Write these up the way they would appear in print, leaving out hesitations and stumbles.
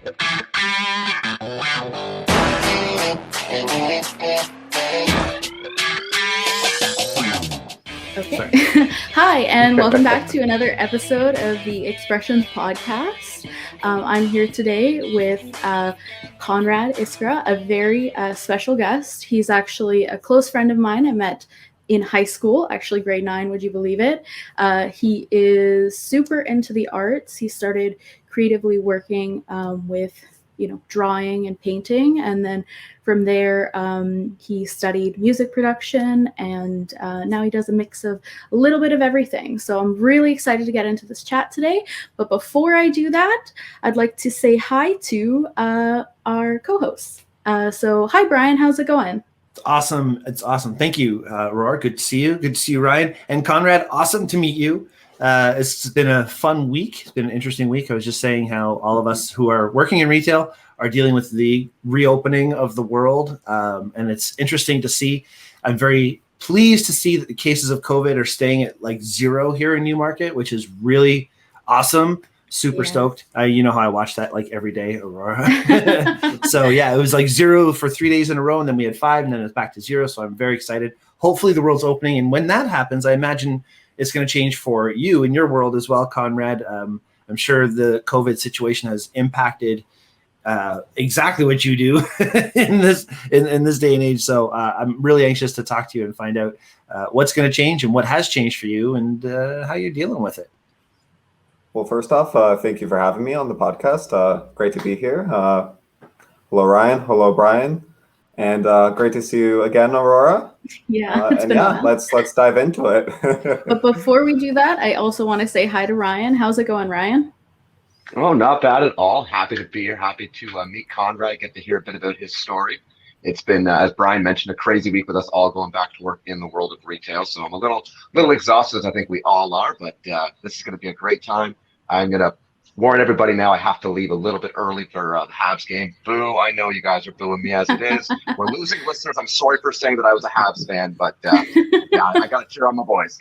Okay. Hi, and welcome back to another episode of the Expressions podcast. I'm here today with Konrad Iskra, a very special guest. He's actually a close friend of mine. I met in high school, actually grade 9, would you believe it? He is super into the arts. He started creatively working with drawing and painting, and then from there he studied music production, and now he does a mix of a little bit of everything. So I'm really excited to get into this chat today, but before I do that, I'd like to say hi to our co-hosts. So hi Brian, how's it going? Awesome. It's awesome. Thank you, Aurora. Good to see you. Good to see you, Ryan. And Konrad, awesome to meet you. It's been a fun week. It's been an interesting week. I was just saying how all of us who are working in retail are dealing with the reopening of the world. And it's interesting to see. I'm very pleased to see that the cases of COVID are staying at like 0 here in Newmarket, which is really awesome. Super stoked. You know how I watch that like every day, Aurora. So yeah, it was like 0 for 3 days in a row, and then we had 5, and then it's back to 0. So I'm very excited. Hopefully the world's opening, and when that happens, I imagine it's going to change for you in your world as well, Konrad. I'm sure the COVID situation has impacted exactly what you do in this day and age. So I'm really anxious to talk to you and find out what's going to change and what has changed for you and how you're dealing with it. Well, first off, thank you for having me on the podcast. Great to be here. Hello, Ryan. Hello, Brian. And great to see you again, Aurora. Yeah, it's been a while. Let's dive into it. But before we do that, I also want to say hi to Ryan. How's it going, Ryan? Oh, not bad at all. Happy to be here. Happy to meet Konrad, get to hear a bit about his story. It's been, as Brian mentioned, a crazy week with us all going back to work in the world of retail. So I'm a little exhausted, as I think we all are, but this is going to be a great time. I'm going to warn everybody now, I have to leave a little bit early for the Habs game. Boo, I know you guys are booing me as it is. We're losing listeners. I'm sorry for saying that I was a Habs fan, but yeah, I got to cheer on my boys.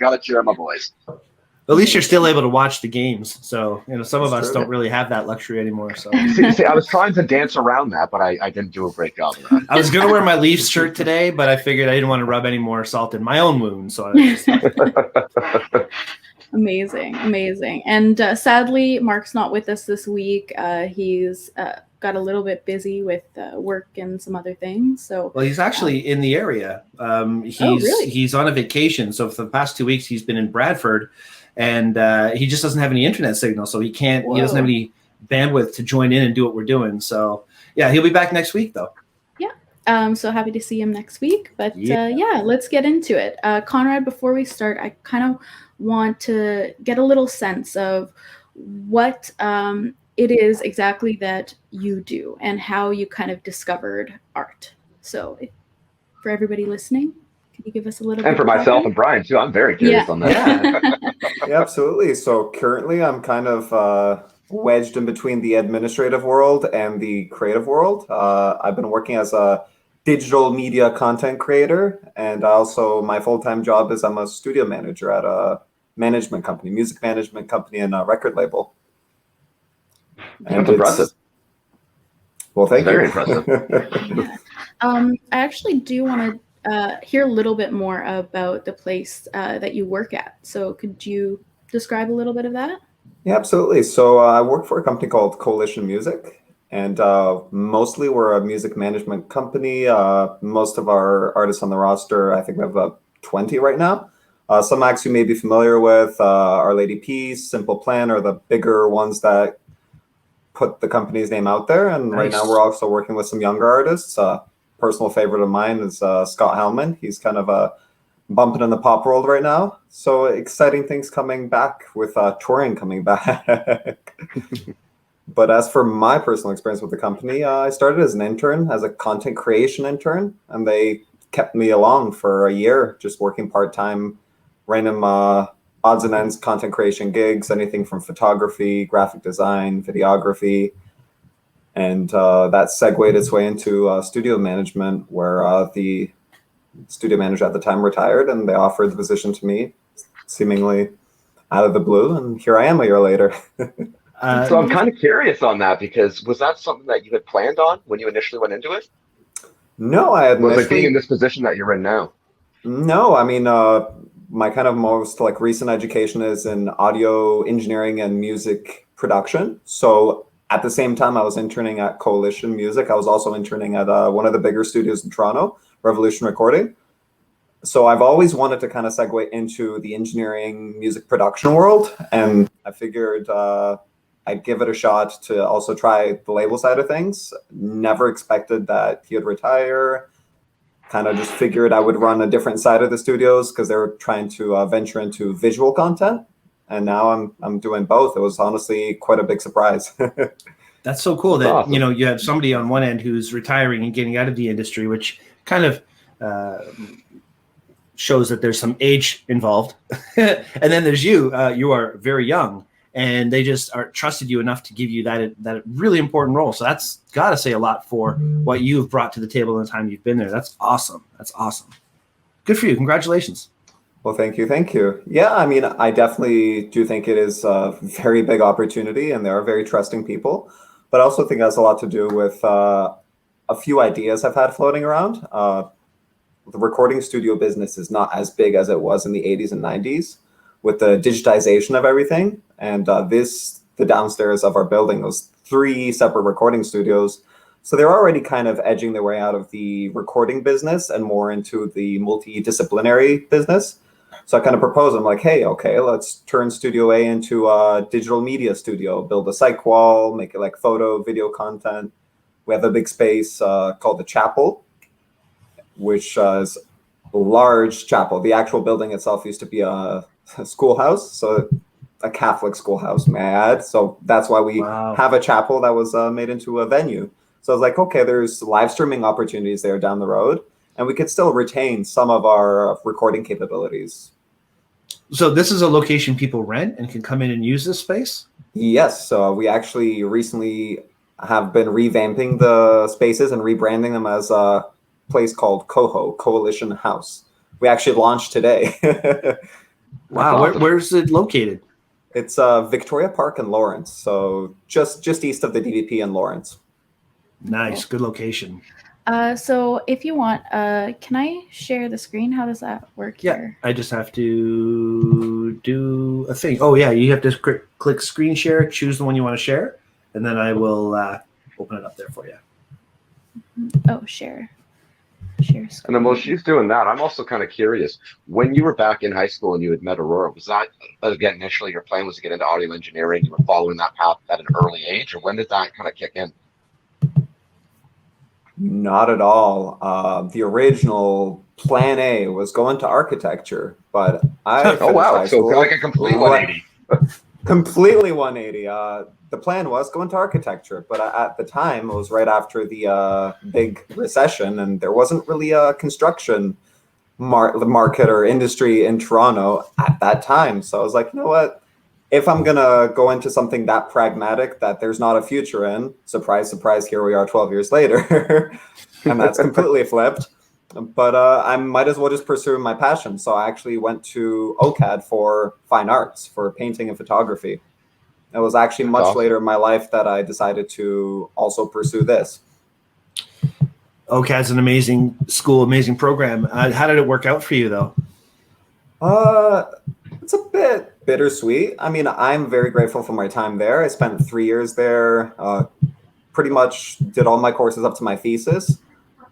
At least you're still able to watch the games. So, some of us don't really have that luxury anymore. So see, I was trying to dance around that, but I didn't do a great job of that. I was going to wear my Leafs shirt today, but I figured I didn't want to rub any more salt in my own wound. So I just Amazing. And sadly, Mark's not with us this week. He's got a little bit busy with work and some other things. So, well, he's actually in the area. He's on a vacation. So for the past 2 weeks, he's been in Bradford, and he just doesn't have any internet signal. So he can't. Whoa. He doesn't have any bandwidth to join in and do what we're doing. So yeah, he'll be back next week though. Yeah. So happy to see him next week. But yeah, let's get into it. Konrad, before we start, I kind of want to get a little sense of what it is exactly that you do and how you kind of discovered art. So for everybody listening, can you give us a little bit? And for myself and Brian too, I'm very curious on that. Yeah, absolutely. So currently I'm kind of wedged in between the administrative world and the creative world. I've been working as a digital media content creator, and also my full-time job is I'm a studio manager at a management company, music management company, and a record label. That's impressive. Well, thank you. Very impressive. I actually do want to hear a little bit more about the place that you work at. So could you describe a little bit of that? Yeah, absolutely. So I work for a company called Coalition Music. And mostly we're a music management company. Most of our artists on the roster, I think we have about 20 right now. Some acts you may be familiar with, Our Lady Peace, Simple Plan are the bigger ones that put the company's name out there. And Right now we're also working with some younger artists. Personal favorite of mine is Scott Hellman. He's kind of bumping in the pop world right now. So exciting things coming back with touring coming back. But as for my personal experience with the company, I started as an intern, as a content creation intern, and they kept me along for a year, just working part-time, random odds and ends content creation gigs, anything from photography, graphic design, videography. And that segued its way into studio management, where the studio manager at the time retired, and they offered the position to me, seemingly out of the blue. And here I am a year later. So I'm kind of curious on that because was that something that you had planned on when you initially went into it? No, I had Was like being in initially this position that you're in now? no. I mean, my kind of most like recent education is in audio engineering and music production. So at the same time, I was interning at Coalition Music. I was also interning at one of the bigger studios in Toronto, Revolution Recording. So I've always wanted to kind of segue into the engineering music production world, and I figured I'd give it a shot to also try the label side of things. Never expected that he would retire. Kind of just figured I would run a different side of the studios because they were trying to venture into visual content, and now I'm doing both. It was honestly quite a big surprise. That's so cool That's that awesome. you have somebody on one end who's retiring and getting out of the industry, which kind of shows that there's some age involved. And then there's you. You are very young, and they just are trusted you enough to give you that really important role. So that's got to say a lot for what you've brought to the table in the time you've been there. That's awesome. That's awesome. Good for you. Congratulations. Well, thank you. Thank you. Yeah, I mean, I definitely do think it is a very big opportunity, and there are very trusting people. But I also think it has a lot to do with a few ideas I've had floating around. The recording studio business is not as big as it was in the 80s and 90s with the digitization of everything. And the downstairs of our building was 3 separate recording studios. So they're already kind of edging their way out of the recording business and more into the multidisciplinary business. So I kind of proposed, I'm like, hey, okay, let's turn Studio A into a digital media studio, build a psych wall, make it like photo, video content. We have a big space called the Chapel, which is a large chapel. The actual building itself used to be a schoolhouse, so a Catholic schoolhouse, may I add. So that's why we have a chapel that was made into a venue. So I was like, okay, there's live streaming opportunities there down the road, and we could still retain some of our recording capabilities. So this is a location people rent and can come in and use this space? Yes. So we actually recently have been revamping the spaces and rebranding them as a place called Coalition House. We actually launched today. Wow. Awesome. Where's it located? It's Victoria Park in Lawrence. So just east of the DVP in Lawrence. Nice. Good location. So if you want, can I share the screen? How does that work here? I just have to do a thing. Oh, yeah. You have to click screen share, choose the one you want to share, and then I will open it up there for you. Oh, share screen. And then while she's doing that, I'm also kind of curious. When you were back in high school and you had met Aurora, was that, again, initially your plan was to get into audio engineering? You were following that path at an early age, or when did that kind of kick in? Not at all. The original plan A was going to architecture, but I oh wow, so like a complete 180. Completely 180. The plan was going to architecture, but at the time it was right after the big recession, and there wasn't really a construction market or industry in Toronto at that time. So I was like, you know what? If I'm going to go into something that pragmatic that there's not a future in, surprise, surprise, here we are 12 years later. And that's completely flipped. But I might as well just pursue my passion. So I actually went to OCAD for fine arts, for painting and photography. It was actually much later in my life that I decided to also pursue this. OCAD's an amazing school, amazing program. How did it work out for you, though? It's a bit bittersweet. I mean, I'm very grateful for my time there. I spent 3 years there, pretty much did all my courses up to my thesis.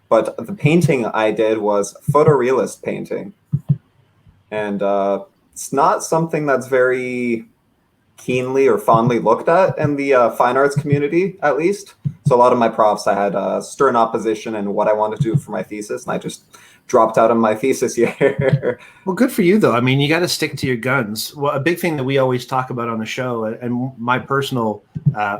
But the painting I did was photorealist painting. And it's not something that's very keenly or fondly looked at in the fine arts community, at least. So a lot of my profs, I had stern opposition in what I wanted to do for my thesis, and I just dropped out of my thesis year. Well, good for you, though. I mean, you got to stick to your guns. Well, a big thing that we always talk about on the show, and my personal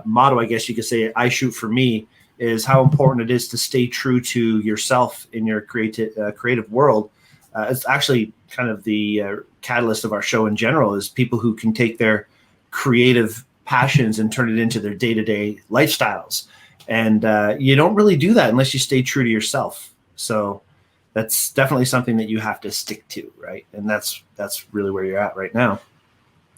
motto, I guess you could say, I shoot for me, is how important it is to stay true to yourself in your creative world. It's actually kind of the catalyst of our show in general, is people who can take their creative passions and turn it into their day-to-day lifestyles. And you don't really do that unless you stay true to yourself. So that's definitely something that you have to stick to, right? And that's really where you're at right now.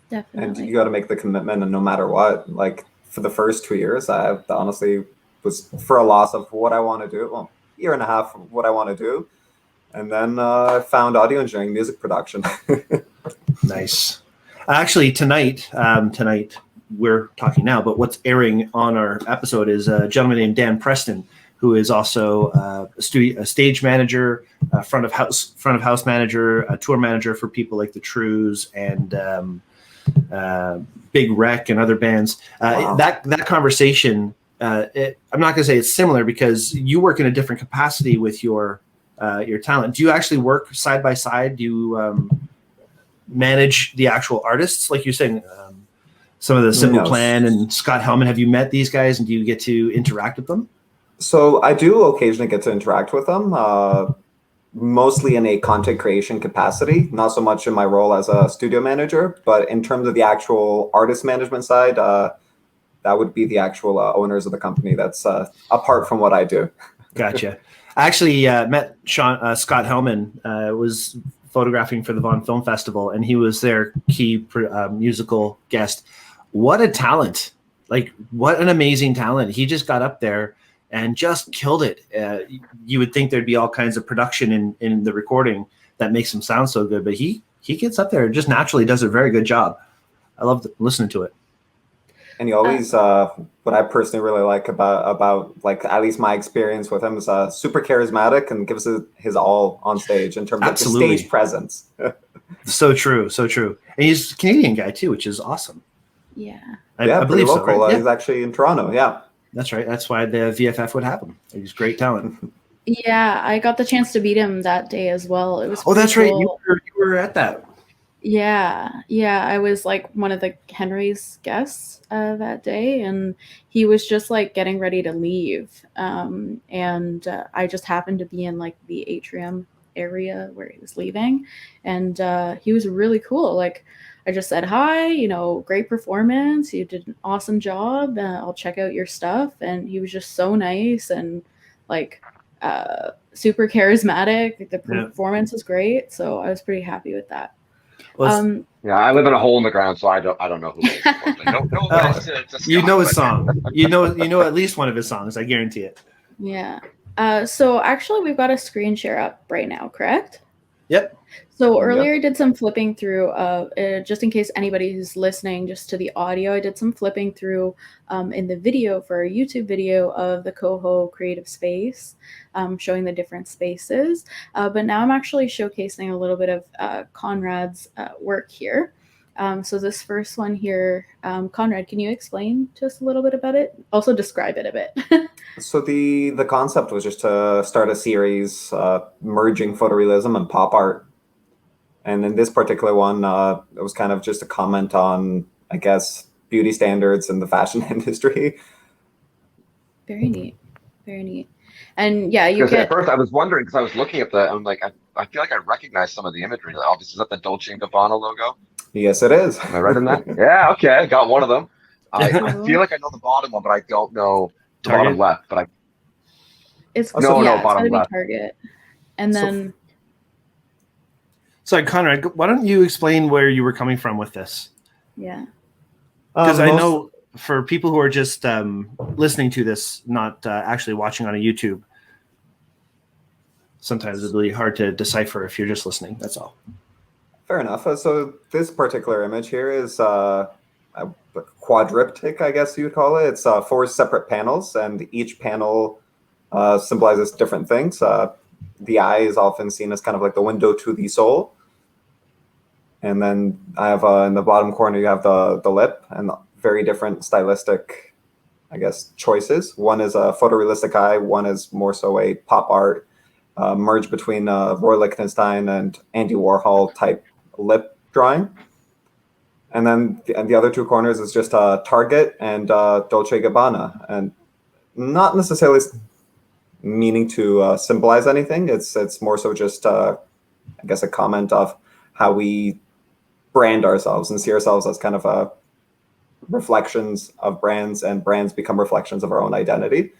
Definitely. And you got to make the commitment, and no matter what, like for the first 2 years, I honestly was for a loss of what I want to do. Well, year and a half of what I want to do, and then I found audio engineering, music production. Nice. Actually, tonight we're talking now, but what's airing on our episode is a gentleman named Dan Preston, who is also a stage manager, front of house manager, a tour manager for people like the Trues and Big Wreck and other bands. Wow. That conversation, I'm not going to say it's similar because you work in a different capacity with your talent. Do you actually work side by side? Do you manage the actual artists, like you're saying? Some of the Simple Plan and Scott Hellman. Have you met these guys, and do you get to interact with them? So I do occasionally get to interact with them, mostly in a content creation capacity, not so much in my role as a studio manager, but in terms of the actual artist management side, that would be the actual owners of the company. That's apart from what I do. Gotcha. I actually met Scott Hellman, was photographing for the Vaughan Film Festival, and he was their key musical guest. What a talent. Like, what an amazing talent. He just got up there and just killed it. You would think there'd be all kinds of production in the recording that makes him sound so good, but he gets up there and just naturally does a very good job. I love listening to it. And he always, what I personally really like about like at least my experience with him is super charismatic and gives his all on stage in terms of the stage presence. So true. And he's a Canadian guy too, which is awesome. Yeah. I believe local. so, right? He's actually in Toronto. Yeah. That's right. That's why the VFF would have him. He's great talent. Yeah, I got the chance to meet him that day as well. It was that's cool. Right. You were at that. Yeah. I was like one of the Henry's guests that day, and he was just like getting ready to leave. And I just happened to be in like the atrium area where he was leaving, and he was really cool. Like, I just said, hi, great performance. You did an awesome job. I'll check out your stuff. And he was just so nice and like super charismatic. The performance was great. So I was pretty happy with that. Yeah, I live in a hole in the ground, so I don't know who he is. You know his song. You know at least one of his songs. I guarantee it. Yeah. So actually, we've got a screen share up right now, correct? Yep. So earlier I did some flipping through, just in case anybody who's listening just to the audio, I did some flipping through in the video for a YouTube video of the Coho Creative Space, showing the different spaces. But now I'm actually showcasing a little bit of Konrad's work here. So this first one here, Konrad, can you explain to us a little bit about it? Also describe it a bit. So the concept was just to start a series merging photorealism and pop art. And in this particular one, it was kind of just a comment on, I guess, beauty standards in the fashion industry. Very neat. And yeah, you get... At first I was wondering, because I was looking at I'm like, I feel like I recognize some of the imagery. Obviously, is that the Dolce & Gabbana logo? Yes, it is. Am I right in that? Yeah, okay, I got one of them. I feel like I know the bottom one, but I don't know the bottom left. But it's bottom it's left. Target. And then... Sorry, Konrad, why don't you explain where you were coming from with this? Yeah. Because I know for people who are just listening to this, not actually watching on a YouTube, sometimes it's really hard to decipher if you're just listening. That's all. Fair enough. So this particular image here is a quadriptych, I guess you would call it. It's 4 separate panels, and each panel symbolizes different things. The eye is often seen as kind of like the window to the soul. And then I have in the bottom corner, you have the lip, and very different stylistic, I guess, choices. One is a photorealistic eye. One is more so a pop art merge between Roy Lichtenstein and Andy Warhol type lip drawing. And then the other 2 corners is just Target and Dolce & Gabbana. And not necessarily meaning to symbolize anything. It's more so just, I guess, a comment of how we brand ourselves and see ourselves as kind of reflections of brands, and brands become reflections of our own identity.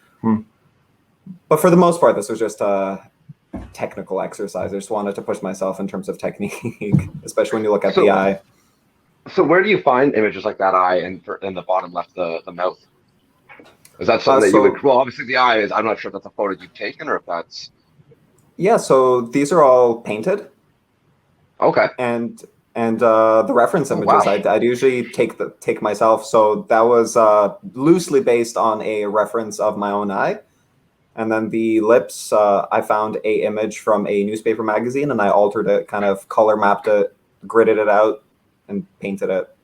But for the most part, this was just a technical exercise. I just wanted to push myself in terms of technique, especially when you look at the eye. So where do you find images like that eye and in the bottom left, the mouth? Is that something that you would? So Well, obviously the eye is. I'm not sure if that's a photo you've taken or if that's yeah, so these are all painted, okay. and the reference Oh images wow. I'd usually take myself. So that was loosely based on a reference of my own eye. And then the lips, I found a image from a newspaper magazine, and I altered it, kind of color mapped it, gridded it out, and painted it.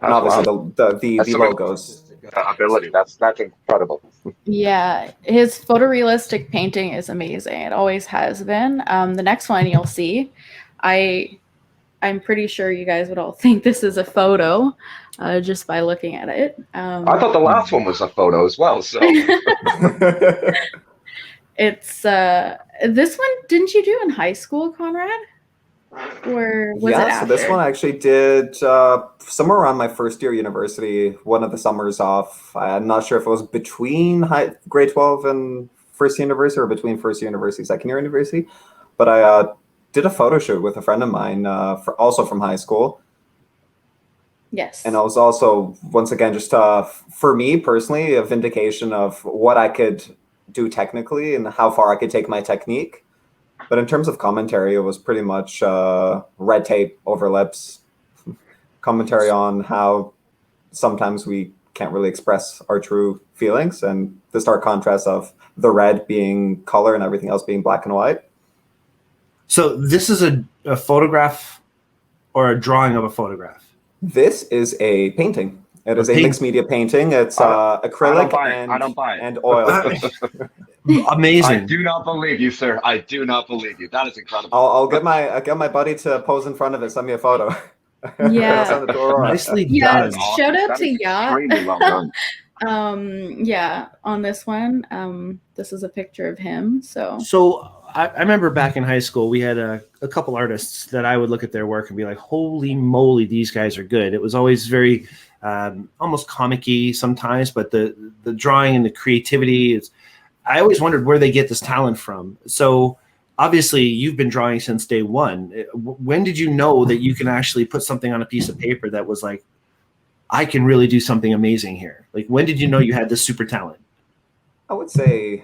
And That's obviously wow. the That's some logos. ability. That's incredible. Yeah, his photorealistic painting is amazing. It always has been. The next one you'll see, I'm pretty sure you guys would all think this is a photo, just by looking at it. I thought the last one was a photo as well. So It's this one. Didn't you do in high school, Conrad? Or was it Yeah, after? so this one I actually did somewhere around my first year university, one of the summers off. I'm not sure if it was between grade 12 and first year university or between first year university, second year university. But I did a photo shoot with a friend of mine, also from high school. Yes. And it was also, once again, just for me personally, a vindication of what I could do technically and how far I could take my technique. But in terms of commentary, it was pretty much red tape over lips, commentary on how sometimes we can't really express our true feelings, and the stark contrast of the red being color and everything else being black and white. So this is a photograph or a drawing of a photograph? This is a painting. It is a mixed media painting. It's acrylic and oil. Amazing. I do not believe you, sir. I do not believe you. That is incredible. I'll get my buddy to pose in front of it. Send me a photo. Yeah. Nicely done. done. Shout out That to is Yacht. extremely well done. Yeah, on this one, this is a picture of him. So I remember back in high school, we had a couple artists that I would look at their work and be like, holy moly, these guys are good. It was always very almost comic-y sometimes, but the drawing and the creativity is, I always wondered where they get this talent from. So obviously you've been drawing since day one. When did you know that you can actually put something on a piece of paper that was like, I can really do something amazing here? Like, when did you know you had this super talent? I wouldn't say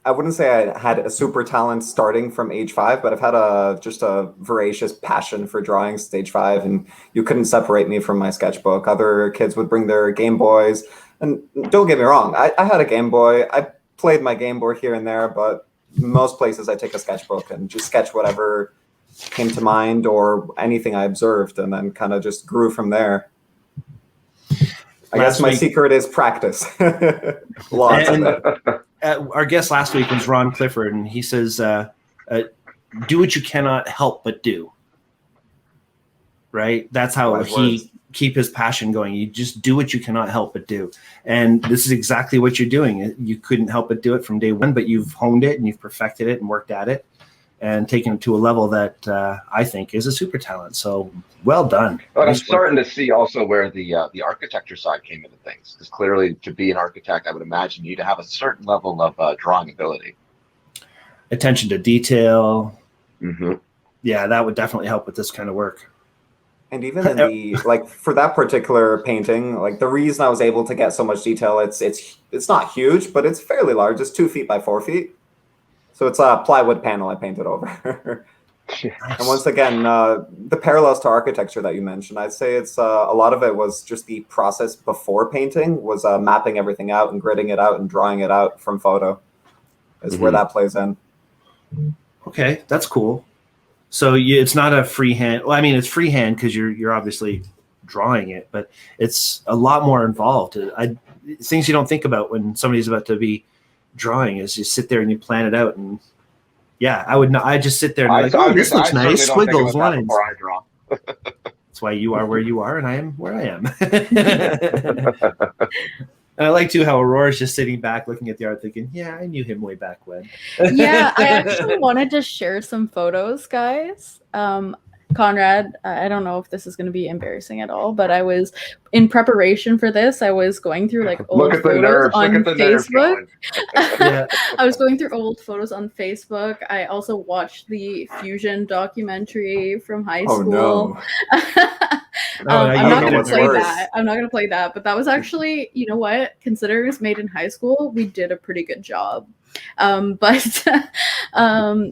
I had a super talent starting from age 5, but I've had just a voracious passion for drawing since age 5, and you couldn't separate me from my sketchbook. Other kids would bring their Game Boys, and don't get me wrong, I had a Game Boy. I played my Game Boy here and there, but most places I take a sketchbook and just sketch whatever came to mind or anything I observed, and then kind of just grew from there. I guess my secret is practice. Lots of it. Our guest last week was Ron Clifford, and he says, do what you cannot help but do. Right? That's how he keep his passion going. You just do what you cannot help but do. And this is exactly what you're doing. You couldn't help but do it from day one, but you've honed it and you've perfected it and worked at it and taken it to a level that I think is a super talent. So well done. But I'm starting to see also where the architecture side came into things. Because clearly, to be an architect, I would imagine you to have a certain level of drawing ability. Attention to detail. Mm-hmm. Yeah, that would definitely help with this kind of work. And even in for that particular painting, like the reason I was able to get so much detail, it's not huge, but it's fairly large. It's 2 feet by 4 feet. So it's a plywood panel I painted over. Nice. And once again, the parallels to architecture that you mentioned, I'd say it's a lot of it was just the process before painting was mapping everything out and gridding it out and drawing it out from photo is where that plays in. Okay, that's cool. So it's not a freehand. Well, I mean, it's freehand because you're obviously drawing it, but it's a lot more involved. Things you don't think about when somebody's about to be drawing is you sit there and you plan it out. And yeah, I would not. I just sit there and be like, oh, this looks nice. Squiggles, lines. Before I draw. That's why you are where you are, and I am where I am. And I like too how Aurora's just sitting back looking at the art thinking, yeah, I knew him way back when. Yeah, I actually wanted to share some photos, guys. Conrad, I don't know if this is going to be embarrassing at all, but I was in preparation for this. I was going through like Look old at the photos nerves. Look on at the nerves Facebook. going. Yeah. I was going through old photos on Facebook. I also watched the Fusion documentary from high Oh school. no. No, I'm you not did going it to what's play worse. that. I'm not going to play that. But that was actually, you know what? Considering it's made in high school, we did a pretty good job. But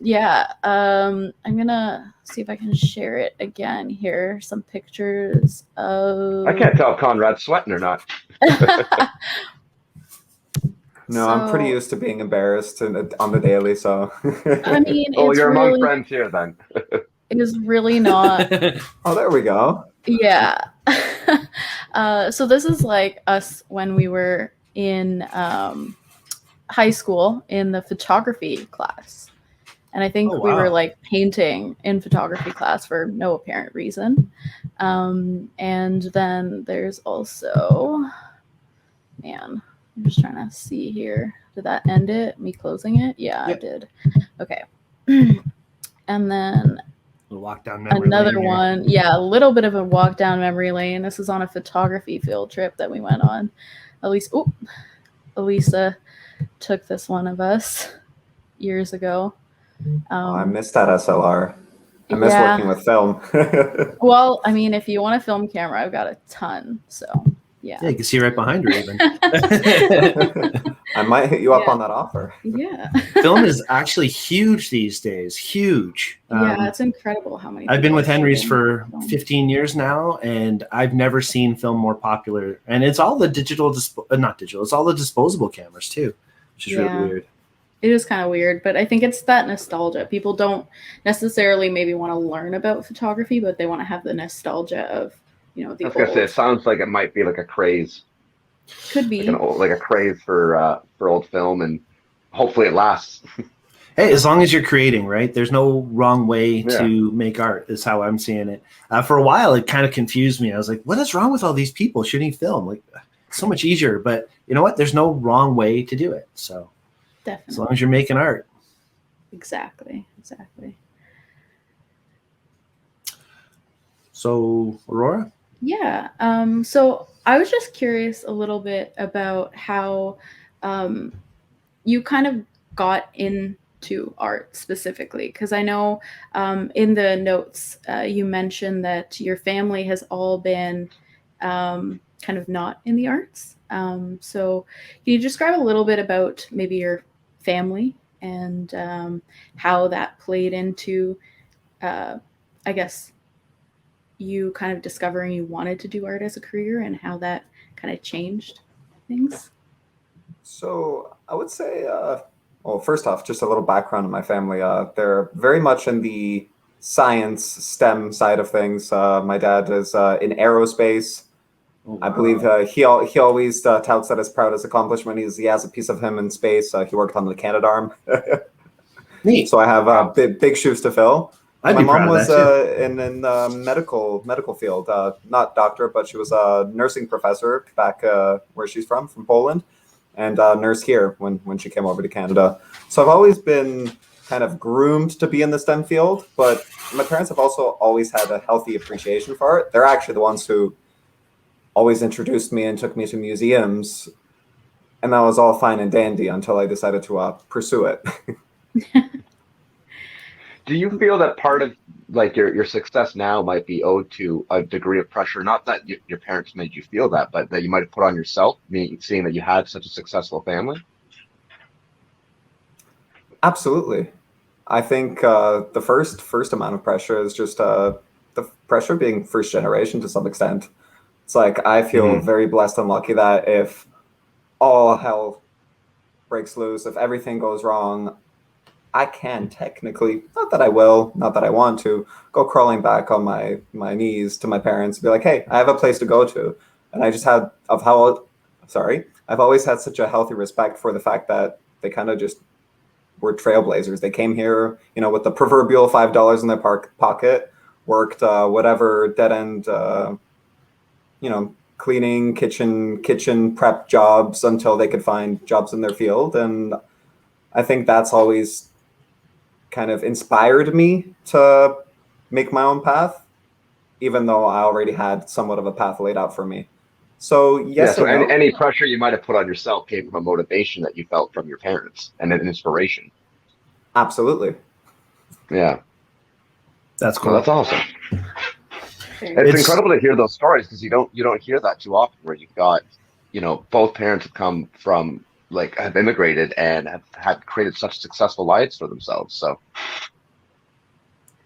yeah, I'm gonna see if I can share it again here. Some pictures of. I can't tell if Conrad's sweating or not. No, I'm pretty So, used to being embarrassed on the daily, so. I mean, Oh, it's you're among really, friends here then. it is really not. Oh, there we go. Yeah. So this is like us when we were in high school in the photography class. And I think Oh, we were wow. like painting in photography class for no apparent reason. And then there's also, man, I'm just trying to see here. Did that end it? Me closing it? Yeah, Yep. I did. Okay. And then We'll walk down memory another lane here. one. Yeah, a little bit of a walk down memory lane. This is on a photography field trip that we went on. Elisa took this one of us years ago. Oh, I missed that SLR. I miss yeah. working with film. Well, I mean, if you want a film camera, I've got a ton. So, yeah. Yeah, you can see right behind her even. I might hit you up Yeah. on that offer. Yeah. Film is actually huge these days. Huge. Yeah, it's incredible how many. I've been people with are Henry's shooting for film. 15 years now, and I've never seen film more popular. And it's all the digital, not digital, it's all the disposable cameras too, which is Yeah. really weird. It is kind of weird, but I think it's that nostalgia. People don't necessarily maybe want to learn about photography, but they want to have the nostalgia of, you know, the I was gonna say, it old. sounds like it might be like a craze, Could be. like a craze for old film, and hopefully it lasts. Hey, as long as you're creating, right? There's no wrong way Yeah. to make art, is how I'm seeing it. For a while, it kind of confused me. I was like, what is wrong with all these people shooting film? Like, it's so much easier. But you know what? There's no wrong way to do it. So Definitely. as long as you're making art. Exactly. So, Aurora? Yeah. So I was just curious a little bit about how you kind of got into art specifically, because I know in the notes you mentioned that your family has all been kind of not in the arts. So can you describe a little bit about maybe your family and how that played into, I guess, you kind of discovering you wanted to do art as a career and how that kind of changed things? So I would say, well, first off, just a little background on my family. They're very much in the science STEM side of things. My dad is in aerospace. Oh, I wow. believe he always touts that as proud as accomplishment. He has a piece of him in space. He worked on the Canadarm. Neat. So I have Wow. big shoes to fill. I'd My be proud mom of was that too. in medical field, not doctor, but she was a nursing professor back where she's from Poland, and nurse here when she came over to Canada. So I've always been kind of groomed to be in the STEM field, but my parents have also always had a healthy appreciation for it. They're actually the ones who always introduced me and took me to museums, and that was all fine and dandy until I decided to pursue it. Do you feel that part of like your success now might be owed to a degree of pressure? Not that your parents made you feel that, but that you might have put on yourself, seeing that you had such a successful family? Absolutely. I think the first amount of pressure is just the pressure of being first generation to some extent. It's like I feel very blessed and lucky that if all hell breaks loose, if everything goes wrong, I can technically, not that I will, not that I want to, go crawling back on my knees to my parents and be like, hey, I have a place to go to. And I just had I've always had such a healthy respect for the fact that they kind of just were trailblazers. They came here, with the proverbial $5 in their pocket, worked whatever dead end, cleaning, kitchen prep jobs until they could find jobs in their field. And I think that's always kind of inspired me to make my own path, even though I already had somewhat of a path laid out for me. So Yeah. yes So and no. any pressure you might have put on yourself came from a motivation that you felt from your parents and an inspiration. Absolutely. Yeah. That's Well, cool. that's awesome. It's It's incredible to hear those stories because you don't hear that too often where you've got, both parents have come from like have immigrated and have had created such successful lives for themselves. So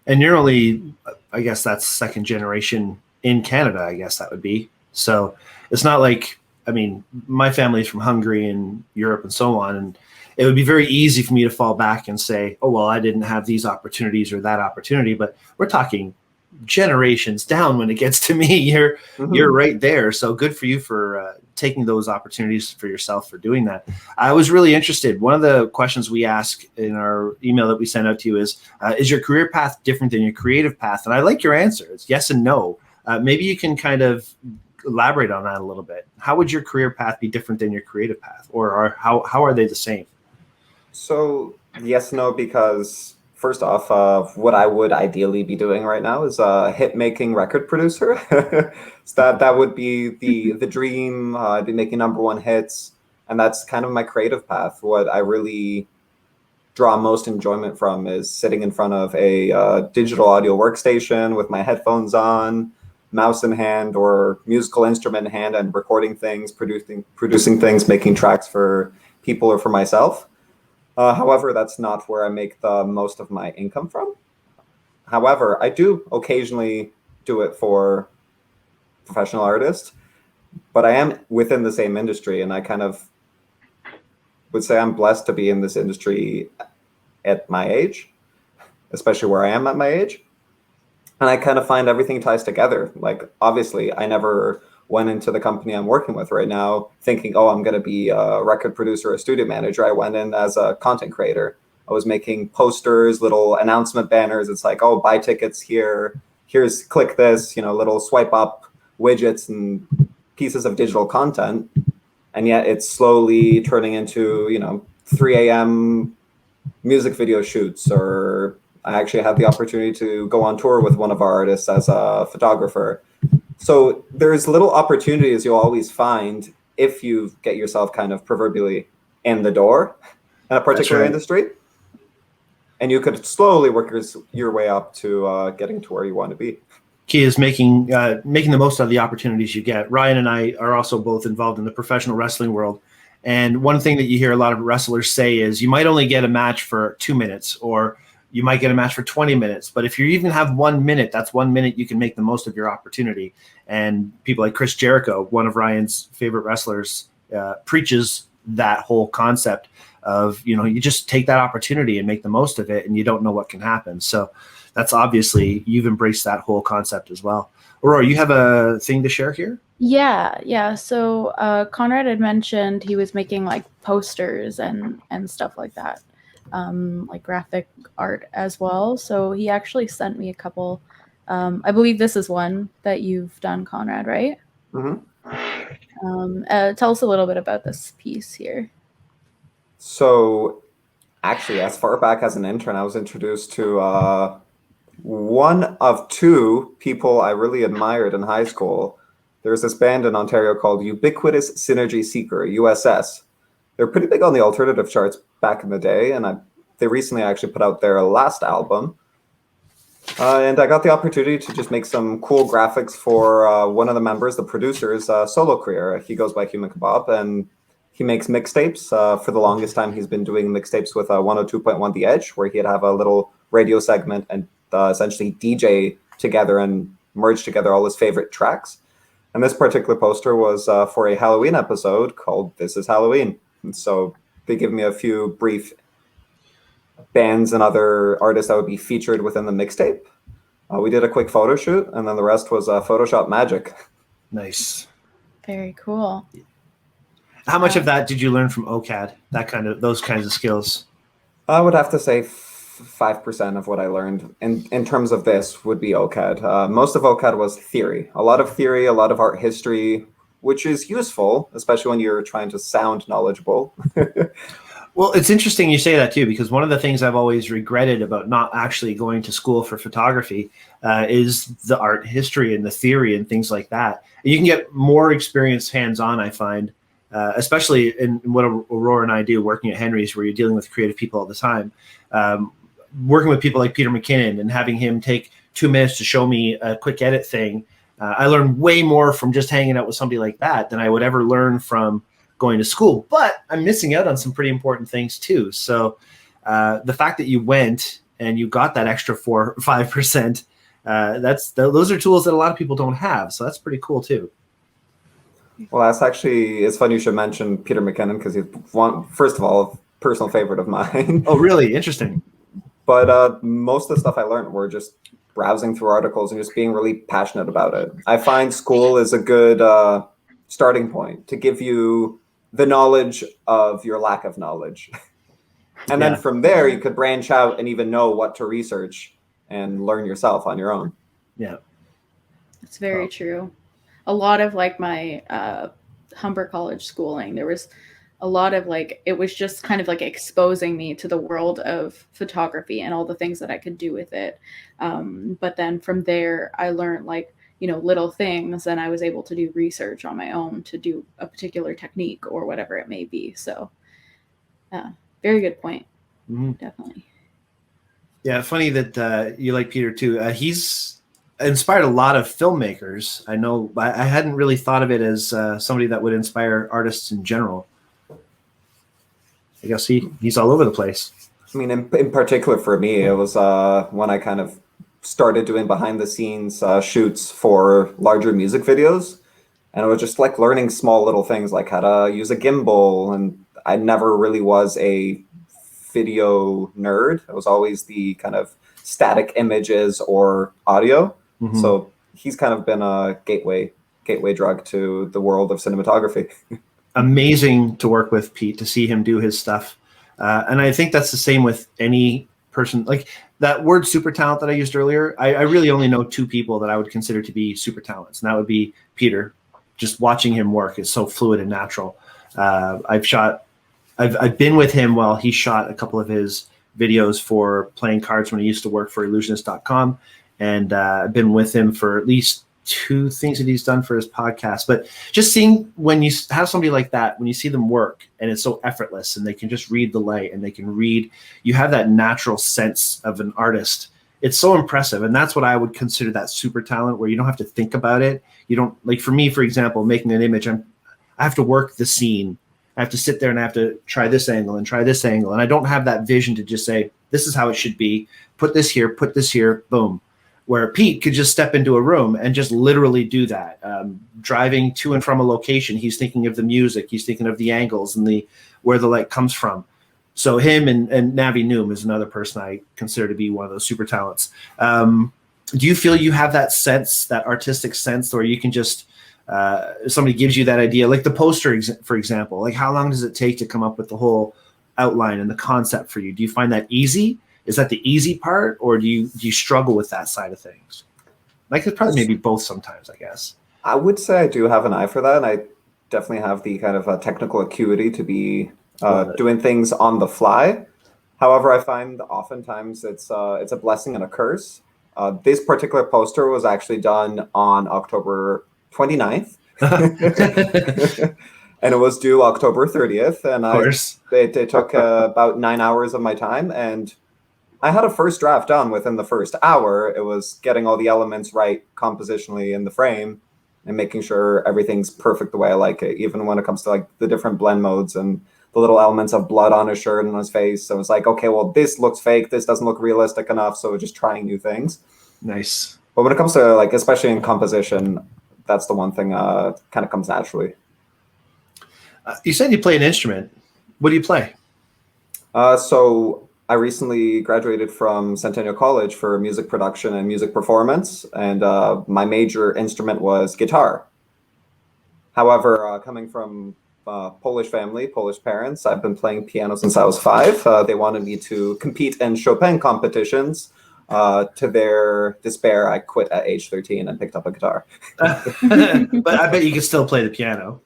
and you're only, I guess that's second generation in Canada, I guess that would be. So it's not like, I mean, my family's from Hungary and Europe and so on. And it would be very easy for me to fall back and say, oh, well, I didn't have these opportunities or that opportunity. But we're talking generations down when it gets to me. You're right there. So good for you for taking those opportunities for yourself for doing that. I was really interested. One of the questions we ask in our email that we send out to you is your career path different than your creative path? And I like your answer. It's yes and no. Maybe you can kind of elaborate on that a little bit. How would your career path be different than your creative path, or how are they the same? So yes, no, because first off, what I would ideally be doing right now is a hit making record producer. So that would be the dream. I'd be making number one hits, and that's kind of my creative path. What I really draw most enjoyment from is sitting in front of a digital audio workstation with my headphones on, mouse in hand or musical instrument in hand, and recording things, producing things, making tracks for people or for myself. However, that's not where I make the most of my income from. However, I do occasionally do it for professional artists, but I am within the same industry, and I kind of would say I'm blessed to be in this industry at my age, especially where I am at my age. And I kind of find everything ties together. Like, obviously, I never went into the company I'm working with right now thinking, oh, I'm going to be a record producer or a studio manager. I went in as a content creator. I was making posters, little announcement banners. It's like, oh, buy tickets here. Here's click this, little swipe up widgets and pieces of digital content. And yet it's slowly turning into, 3 a.m. music video shoots, or I actually had the opportunity to go on tour with one of our artists as a photographer. So there's little opportunities you'll always find if you get yourself kind of proverbially in the door in a particular industry. And you could slowly work your way up to getting to where you want to be. Key is making the most of the opportunities you get. Ryan and I are also both involved in the professional wrestling world. And one thing that you hear a lot of wrestlers say is you might only get a match for 2 minutes, or you might get a match for 20 minutes. But if you even have 1 minute, that's 1 minute you can make the most of your opportunity. And people like Chris Jericho, one of Ryan's favorite wrestlers, preaches that whole concept of, you just take that opportunity and make the most of it, and you don't know what can happen. So that's obviously you've embraced that whole concept as well. Aurora, you have a thing to share here? Yeah. So Konrad had mentioned he was making like posters and stuff like that, like graphic art as well. So he actually sent me a couple. I believe this is one that you've done, Konrad, right? Mm-hmm. Tell us a little bit about this piece here. So actually, as far back as an intern, I was introduced to one of two people I really admired in high school. There's this band in Ontario called Ubiquitous Synergy Seeker, USS. They're pretty big on the alternative charts back in the day, and they recently actually put out their last album. And I got the opportunity to just make some cool graphics for one of the members, the producer's solo career. He goes by Human Kebab, and he makes mixtapes. For the longest time, he's been doing mixtapes with 102.1 The Edge, where he'd have a little radio segment and essentially DJ together and merge together all his favorite tracks. And this particular poster was for a Halloween episode called This Is Halloween. And so they give me a few brief bands and other artists that would be featured within the mixtape. We did a quick photo shoot, and then the rest was Photoshop magic. Nice. Very cool. How much of that did you learn from OCAD? Those kinds of skills? I would have to say 5% of what I learned in terms of this would be OCAD. Most of OCAD was theory, a lot of art history, which is useful, especially when you're trying to sound knowledgeable. Well, it's interesting you say that too, because one of the things I've always regretted about not actually going to school for photography is the art history and the theory and things like that. You can get more experience hands-on, I find, especially in what Aurora and I do working at Henry's, where you're dealing with creative people all the time. Working with people like Peter McKinnon and having him take 2 minutes to show me a quick edit thing, I learned way more from just hanging out with somebody like that than I would ever learn from going to school. But I'm missing out on some pretty important things too. So the fact that you went and you got that extra 4 or 5%, those are tools that a lot of people don't have. So that's pretty cool too. Well, that's actually, it's funny you should mention Peter McKinnon, because he's first of all, a personal favorite of mine. Oh, really? Interesting. But most of the stuff I learned were just browsing through articles and just being really passionate about it. I find school is a good starting point to give you the knowledge of your lack of knowledge. And then from there, you could branch out and even know what to research and learn yourself on your own. Yeah. It's very true. A lot of like my Humber College schooling, there was a lot of like, it was just kind of like exposing me to the world of photography and all the things that I could do with it. But then from there, I learned like, little things, and I was able to do research on my own to do a particular technique or whatever it may be. So very good point. Mm-hmm. Definitely. Yeah. Funny that you like Peter too. He's inspired a lot of filmmakers. I know I hadn't really thought of it as somebody that would inspire artists in general. I guess he's all over the place. I mean, in particular for me, it was when I kind of started doing behind the scenes shoots for larger music videos. And it was just like learning small little things like how to use a gimbal. And I never really was a video nerd. It was always the kind of static images or audio. Mm-hmm. So he's kind of been a gateway drug to the world of cinematography. Amazing to work with, Pete, to see him do his stuff. And I think that's the same with any person. Like that word super talent that I used earlier, I really only know 2 people that I would consider to be super talents. And that would be Peter. Just watching him work is so fluid and natural. I've been with him while he shot a couple of his videos for playing cards when he used to work for illusionist.com. And I've been with him for at least 2 things that he's done for his podcast. But just seeing when you have somebody like that, when you see them work and it's so effortless and they can just read the light and they can read, you have that natural sense of an artist. It's so impressive. And that's what I would consider that super talent, where you don't have to think about it. You don't, like for me, for example, making an image, I have to work the scene. I have to sit there and I have to try this angle and try this angle. And I don't have that vision to just say, this is how it should be. Put this here, boom. Where Pete could just step into a room and just literally do that. Driving to and from a location, he's thinking of the music, he's thinking of the angles and where the light comes from. So him and Navi Noom is another person I consider to be one of those super talents. Do you feel you have that sense, that artistic sense, where you can just, somebody gives you that idea, like the poster, for example, like how long does it take to come up with the whole outline and the concept for you? Do you find that easy? Is that the easy part, or do you struggle with that side of things? Like it's probably maybe both sometimes, I guess. I would say I do have an eye for that, and I definitely have the kind of technical acuity to be doing things on the fly. However, I find oftentimes it's a blessing and a curse. This particular poster was actually done on October 29th. And it was due October 30th. And it took about 9 hours of my time. And I had a first draft done within the first hour. It was getting all the elements right compositionally in the frame and making sure everything's perfect the way I like it, even when it comes to like the different blend modes and the little elements of blood on his shirt and on his face. So it's like, okay, well, this looks fake. This doesn't look realistic enough. So we're just trying new things. Nice. But when it comes to like, especially in composition, that's the one thing kind of comes naturally. You said you play an instrument. What do you play? So I recently graduated from Centennial College for music production and music performance, and my major instrument was guitar. However, coming from Polish family, Polish parents, I've been playing piano since I was 5. They wanted me to compete in Chopin competitions. To their despair, I quit at age 13 and picked up a guitar. But I bet you can still play the piano.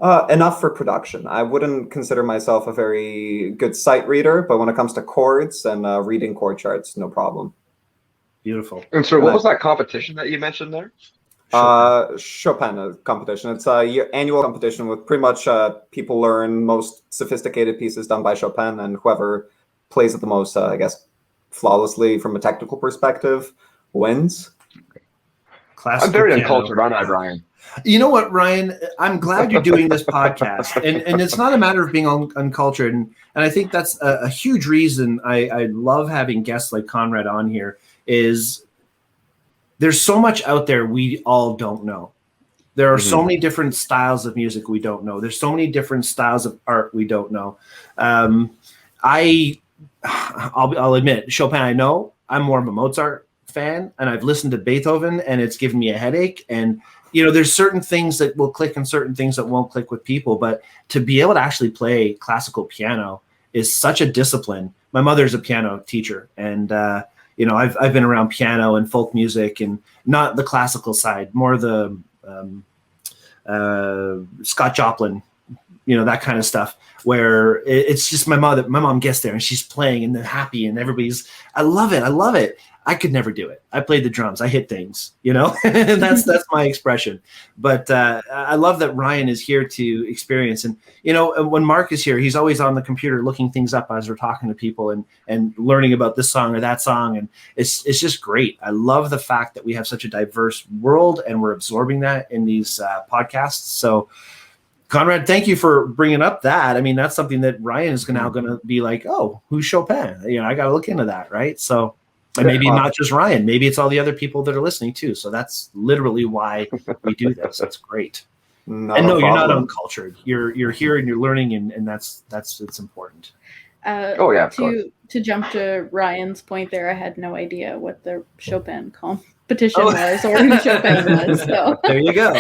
Enough for production. I wouldn't consider myself a very good sight reader, but when it comes to chords and reading chord charts, no problem. Beautiful. And so, what was that competition that you mentioned there? Chopin competition. It's a annual competition with pretty much people learn most sophisticated pieces done by Chopin, and whoever plays it the most, I guess, flawlessly from a technical perspective, wins. Classical I'm very piano. uncultured, aren't I, Brian? You know what, Ryan? I'm glad you're doing this podcast, and it's not a matter of being uncultured, and I think that's a huge reason I love having guests like Konrad on here. Is there's so much out there we all don't know. There are so many different styles of music we don't know. There's so many different styles of art we don't know. I'll admit, Chopin, I know. I'm more of a Mozart fan, and I've listened to Beethoven, and it's given me a headache. And there's certain things that will click and certain things that won't click with people. But to be able to actually play classical piano is such a discipline. My mother's a piano teacher, and I've been around piano and folk music, and not the classical side, more the Scott Joplin, that kind of stuff, where it's just my mom gets there and she's playing and they're happy and I love it. I could never do it. I played the drums. I hit things, that's my expression. But I love that Ryan is here to experience. And, when Mark is here, he's always on the computer looking things up as we're talking to people and learning about this song or that song. And it's just great. I love the fact that we have such a diverse world and we're absorbing that in these podcasts. So, Konrad, thank you for bringing up that. I mean, that's something that Ryan is now going to be like, oh, who's Chopin? I got to look into that, right? So, and maybe not just Ryan, maybe it's all the other people that are listening too. So that's literally why we do this. That's great. You're not uncultured. You're here and you're learning, and that's it's important. To jump to Ryan's point there, I had no idea what the Chopin competition was or who Chopin was. So there you go.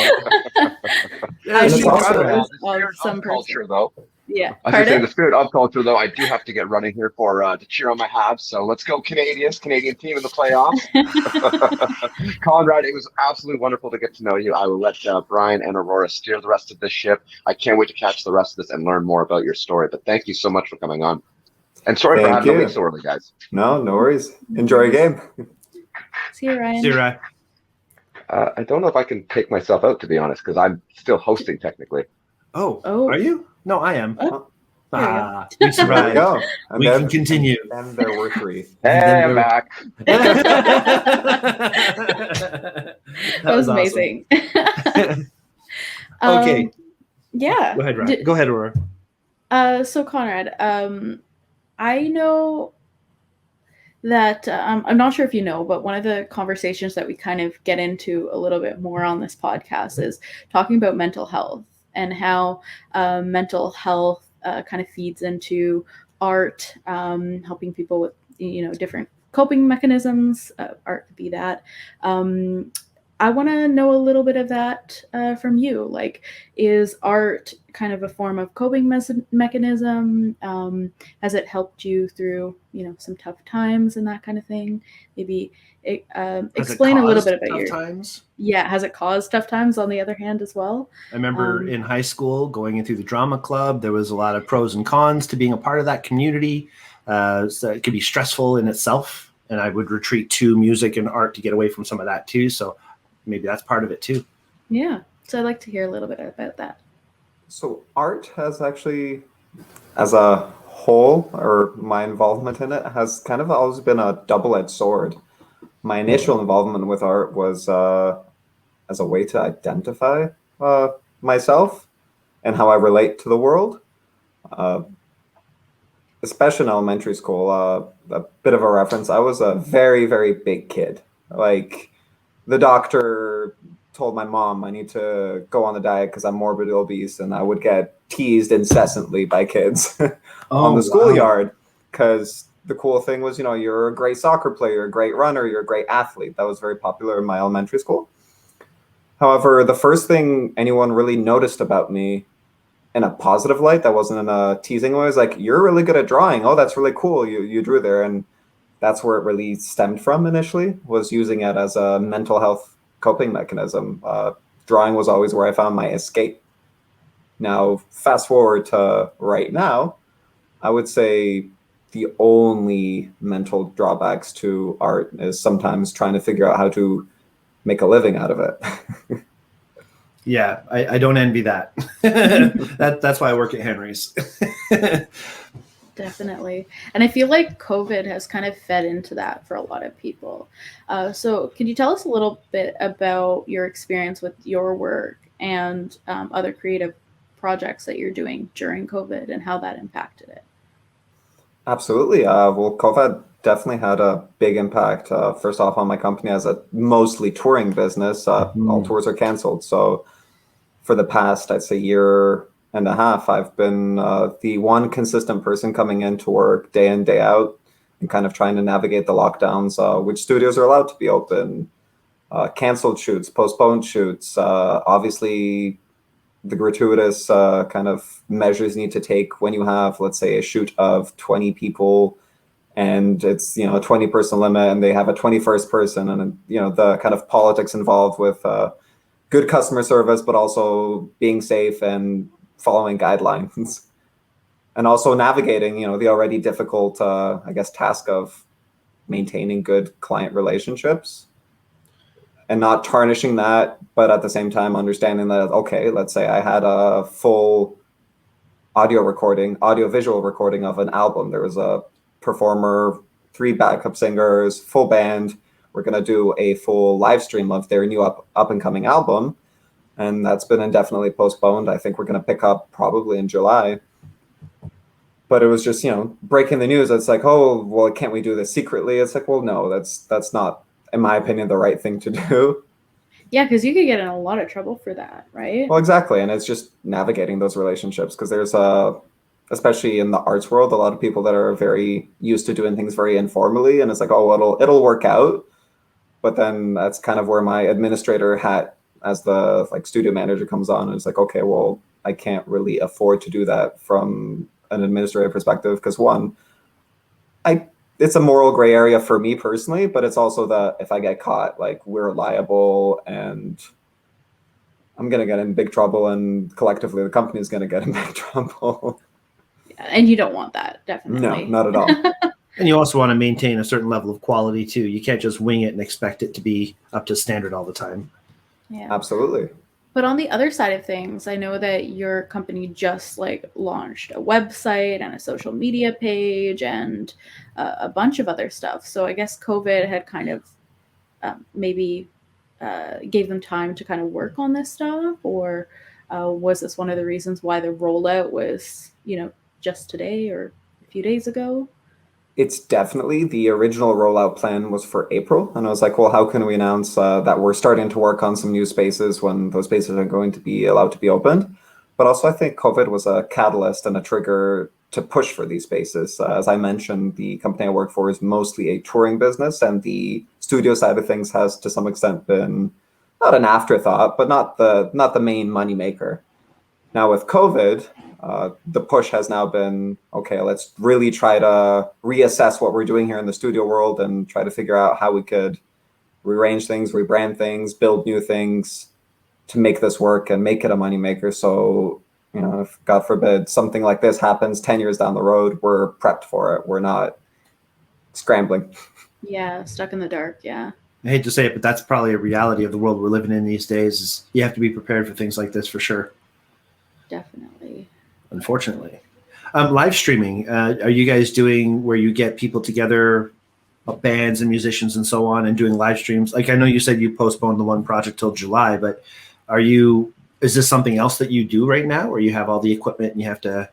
I That's awesome. Some culture, though. Yeah. I was saying the spirit of culture, though. I do have to get running here to cheer on my Habs. So let's go, Canadian team in the playoffs. Konrad, it was absolutely wonderful to get to know you. I will let Brian and Aurora steer the rest of this ship. I can't wait to catch the rest of this and learn more about your story. But thank you so much for coming on. And sorry for having to leave so early, guys. No worries. Enjoy your game. See you, Ryan. See you, Ryan. I don't know if I can take myself out, to be honest, because I'm still hosting technically. Oh, are you? No, I am. We survived. We can continue. And there were three. Hey, I'm back. That was amazing. Okay. Yeah. Go ahead, Ryan. Go ahead, Aurora. So Konrad, I know that I'm not sure if you know, but one of the conversations that we kind of get into a little bit more on this podcast is talking about mental health and how mental health kind of feeds into art, helping people with different coping mechanisms. Art could be that. I want to know a little bit of that from you. Like, is art kind of a form of coping mechanism? Has it helped you through, some tough times and that kind of thing? Maybe explain a little bit about your times. Yeah, has it caused tough times on the other hand as well? I remember in high school going into the drama club, there was a lot of pros and cons to being a part of that community. So it could be stressful in itself, and I would retreat to music and art to get away from some of that too. So maybe that's part of it too. Yeah. So I'd like to hear a little bit about that. So art has actually, as a whole, or my involvement in it, has kind of always been a double-edged sword. My initial involvement with art was as a way to identify myself and how I relate to the world. Especially in elementary school, a bit of a reference, I was a very, very big kid. Like, the doctor told my mom I need to go on the diet because I'm morbidly obese, and I would get teased incessantly by kids on the schoolyard because the cool thing was, you're a great soccer player, you're a great runner, you're a great athlete. That was very popular in my elementary school. However, the first thing anyone really noticed about me in a positive light, that wasn't in a teasing way, was like, you're really good at drawing. Oh, that's really cool. You drew there. And that's where it really stemmed from initially, was using it as a mental health coping mechanism. Drawing was always where I found my escape. Now, fast forward to right now, I would say the only mental drawbacks to art is sometimes trying to figure out how to make a living out of it. Yeah, I don't envy that. That's why I work at Henry's. Definitely. And I feel like COVID has kind of fed into that for a lot of people. So, can you tell us a little bit about your experience with your work and other creative projects that you're doing during COVID and how that impacted it? Absolutely. Well, COVID definitely had a big impact. First off, on my company as a mostly touring business, all tours are canceled. So for the past, I'd say, year and a half, I've been the one consistent person coming into work day in, day out, and kind of trying to navigate the lockdowns, which studios are allowed to be open, canceled shoots, postponed shoots, obviously the gratuitous kind of measures you need to take when you have, let's say, a shoot of 20 people and it's, a 20-person limit and they have a 21st person, and, the kind of politics involved with good customer service, but also being safe and following guidelines. And also navigating, the already difficult, I guess, task of maintaining good client relationships and not tarnishing that, but at the same time understanding that, okay, let's say I had a full audio-visual recording of an album. There was a performer, 3 backup singers, full band. We're going to do a full live stream of their new up-and-coming album. And that's been indefinitely postponed. I think we're going to pick up probably in July. But it was just, breaking the news. It's like, oh, well, can't we do this secretly? It's like, well, no, that's not, in my opinion, the right thing to do. Yeah, because you could get in a lot of trouble for that, right? Well, exactly. And it's just navigating those relationships, because there's especially in the arts world, a lot of people that are very used to doing things very informally. And it's like, oh, it'll work out. But then that's kind of where my administrator hat as the studio manager comes on. And it's like, okay, well, I can't really afford to do that from an administrative perspective, because one, it's a moral gray area for me personally, but it's also that if I get caught, we're liable and I'm going to get in big trouble, and collectively the company is going to get in big trouble. Yeah, and you don't want that, definitely. No, not at all. And you also want to maintain a certain level of quality too. You can't just wing it and expect it to be up to standard all the time. Yeah. Absolutely. But on the other side of things, I know that your company just launched a website and a social media page and a bunch of other stuff. So I guess COVID had kind of maybe gave them time to kind of work on this stuff, or was this one of the reasons why the rollout was, just today or a few days ago? It's definitely the original rollout plan was for April. And I was like, well, how can we announce that we're starting to work on some new spaces when those spaces are going to be allowed to be opened? But also, I think COVID was a catalyst and a trigger to push for these spaces. As I mentioned, the company I work for is mostly a touring business, and the studio side of things has to some extent been not an afterthought, but not the main moneymaker. Now with COVID, the push has now been, okay, let's really try to reassess what we're doing here in the studio world and try to figure out how we could rearrange things, rebrand things, build new things to make this work and make it a moneymaker. So, if God forbid something like this happens 10 years down the road, we're prepped for it. We're not scrambling. Yeah, stuck in the dark. Yeah. I hate to say it, but that's probably a reality of the world we're living in these days. Is you have to be prepared for things like this for sure. Definitely. Unfortunately. Live streaming, are you guys doing where you get people together, bands and musicians and so on, and doing live streams? I know you said you postponed the one project till July, but is this something else that you do right now, where you have all the equipment and you have to,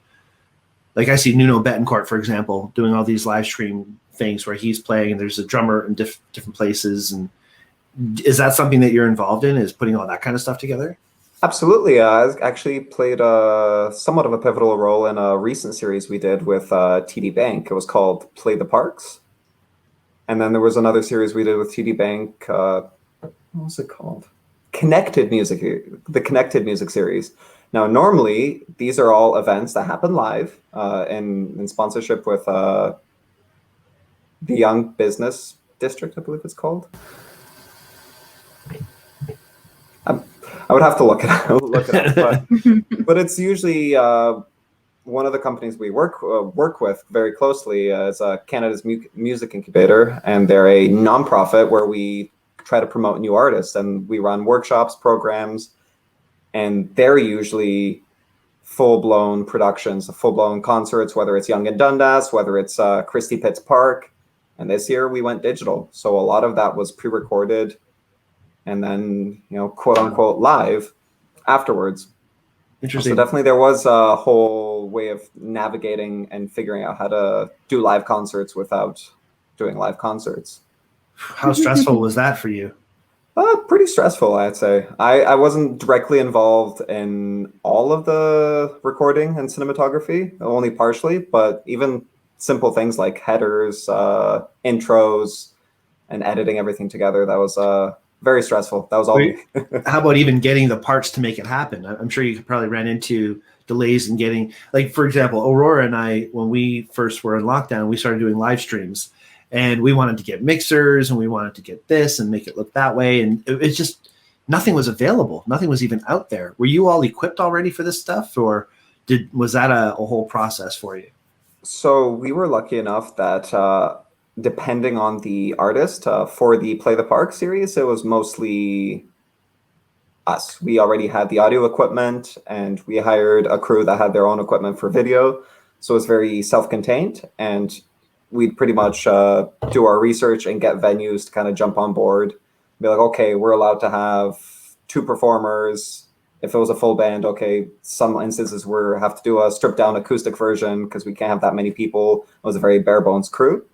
I see Nuno Betancourt, for example, doing all these live stream things where he's playing and there's a drummer in different places. And is that something that you're involved in, is putting all that kind of stuff together? Absolutely. I actually played somewhat of a pivotal role in a recent series we did with TD Bank. It was called Play the Parks. And then there was another series we did with TD Bank. What was it called? The Connected Music series. Now, normally, these are all events that happen live in sponsorship with the Young Business District, I believe it's called. I would have to look it up, but it's usually one of the companies we work with very closely is Canada's Music Incubator, and they're a nonprofit where we try to promote new artists, and we run workshops, programs, and they're usually full-blown productions, full-blown concerts, whether it's Yonge and Dundas, whether it's Christie Pitts Park. And this year we went digital. So a lot of that was pre-recorded and then, quote unquote live afterwards. Interesting. So definitely there was a whole way of navigating and figuring out how to do live concerts without doing live concerts. How stressful was that for you? Pretty stressful, I'd say. I wasn't directly involved in all of the recording and cinematography, only partially, but even simple things like headers, intros, and editing everything together, that was very stressful. That was all me. How about even getting the parts to make it happen? I'm sure you probably ran into delays in getting, like, for example, Aurora and I, when we first were in lockdown, we started doing live streams. And we wanted to get mixers and we wanted to get this and make it look that way. And it's just, nothing was available. Nothing was even out there. Were you all equipped already for this stuff, or was that a whole process for you? So we were lucky enough that depending on the artist, for the Play the Park series, it was mostly us. We already had the audio equipment and we hired a crew that had their own equipment for video. So it was very self-contained, and we'd pretty much do our research and get venues to kind of jump on board. Be like, okay, we're allowed to have 2 performers. If it was a full band, okay, some instances we have to do a stripped down acoustic version because we can't have that many people. It was a very bare bones crew.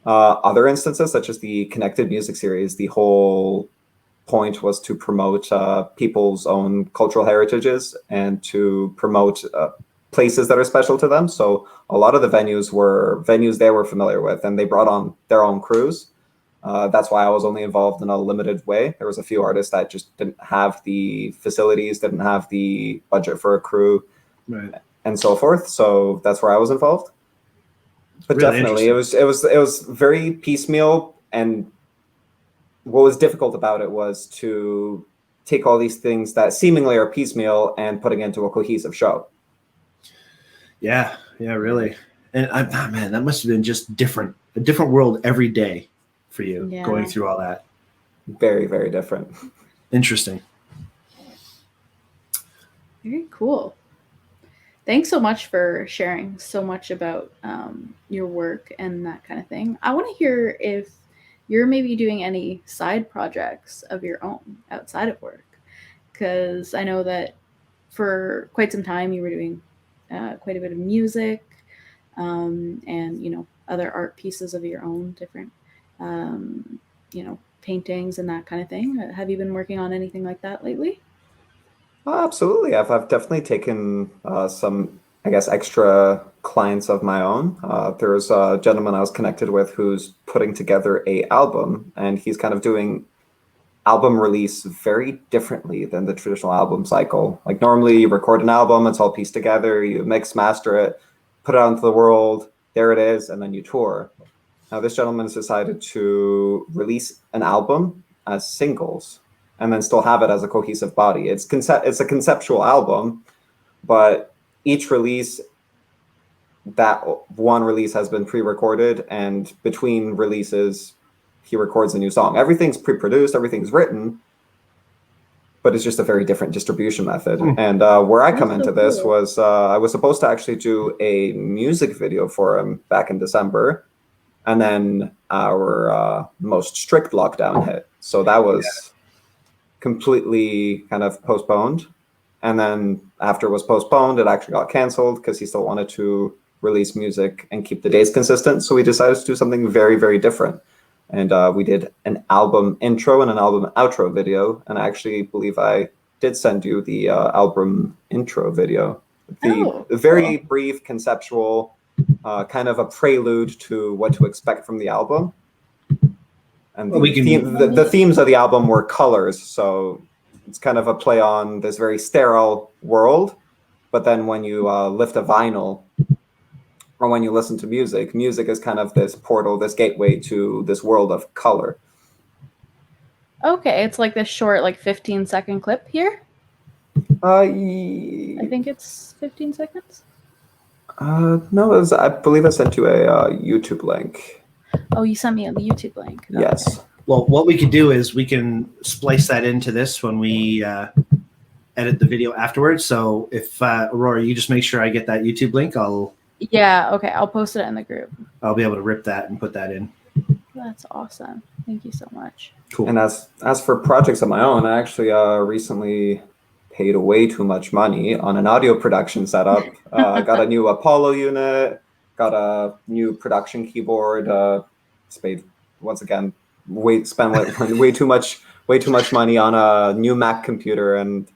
Other instances, such as the Connected Music series, the whole point was to promote people's own cultural heritages and to promote places that are special to them. So a lot of the venues were venues they were familiar with, and they brought on their own crews. That's why I was only involved in a limited way. There was a few artists that just didn't have the facilities, didn't have the budget for a crew, right, and so forth. So that's where I was involved. But really definitely, it was very piecemeal. And what was difficult about it was to take all these things that seemingly are piecemeal and putting into a cohesive show. Yeah, really. And man, that must have been just a different world every day for you, going through all that. Very, very different. Interesting. Very cool. Thanks so much for sharing so much about your work and that kind of thing. I want to hear if you're maybe doing any side projects of your own outside of work, because I know that for quite some time you were doing quite a bit of music and other art pieces of your own, different paintings and that kind of thing. Have you been working on anything like that lately? Absolutely. I've definitely taken some, I guess, extra clients of my own. There's a gentleman I was connected with who's putting together a album, and he's kind of doing album release very differently than the traditional album cycle. Like, normally you record an album, it's all pieced together, you mix, master it, put it out into the world, there it is, and then you tour. Now this gentleman has decided to release an album as singles and then still have it as a cohesive body. It's a conceptual album, but each release, that one release has been pre-recorded, and between releases he records a new song. Everything's pre-produced, everything's written, but it's just a very different distribution method. And where I come into this was I was supposed to actually do a music video for him back in December, and then our most strict lockdown hit. So that was completely kind of postponed. And then after it was postponed, it actually got canceled because he still wanted to release music and keep the days consistent. So we decided to do something very, very different. And we did an album intro and an album outro video. And I actually believe I did send you the album intro video. The very brief, conceptual, kind of a prelude to what to expect from the album. And the themes of the album were colors. So it's kind of a play on this very sterile world. But then when you lift a vinyl, or when you listen to music, music is kind of this portal, this gateway to this world of color. Okay, it's like this short, like 15-second clip here. I think it's 15 seconds. No, I believe I sent you a YouTube link. Oh, you sent me a YouTube link. Yes. Okay. Well, what we could do is we can splice that into this when we edit the video afterwards. So if Aurora, you just make sure I get that YouTube link, Yeah, okay. I'll post it in the group. I'll be able to rip that and put that in. That's awesome. Thank you so much. Cool. And as for projects of my own, I actually recently paid way too much money on an audio production setup. I got a new Apollo unit, got a new production keyboard. Spent once again spent way too much money on a new Mac computer, and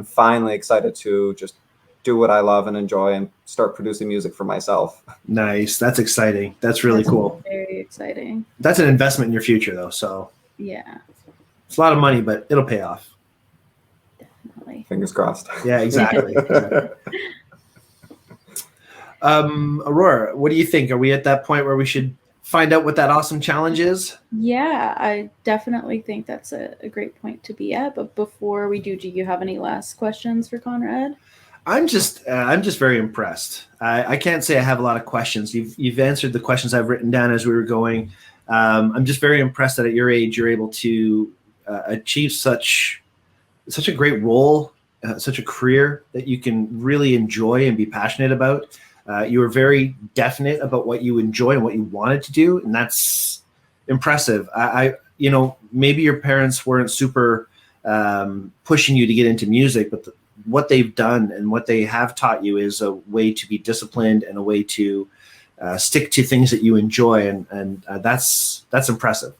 finally excited to just do what I love and enjoy and start producing music for myself. Nice. That's exciting. That's really cool. Very exciting. That's an investment in your future, though. So yeah, it's a lot of money, but it'll pay off. Definitely. Fingers crossed. Yeah, exactly. Aurora, what do you think? Are we at that point where we should find out what that awesome challenge is? Yeah, I definitely think that's a great point to be at. But before we do you have any last questions for Konrad? I'm just very impressed. I can't say I have a lot of questions. You've answered the questions I've written down as we were going. I'm just very impressed that at your age you're able to achieve such a great role, such a career that you can really enjoy and be passionate about. You were very definite about what you enjoy and what you wanted to do, and that's impressive. Maybe your parents weren't super pushing you to get into music, but what they've done and what they have taught you is a way to be disciplined and a way to stick to things that you enjoy, and that's impressive.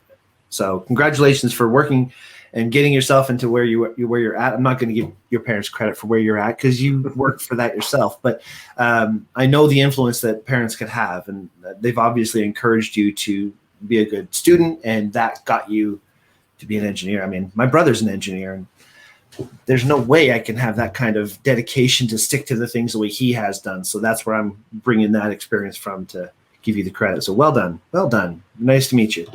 So congratulations for working and getting yourself into where you're at. I'm not going to give your parents credit for where you're at because you worked for that yourself, but I know the influence that parents could have, and they've obviously encouraged you to be a good student, and that got you to be an engineer. I mean, my brother's an engineer, and there's no way I can have that kind of dedication to stick to the things the way he has done. So that's where I'm bringing that experience from to give you the credit. So well done. Nice to meet you.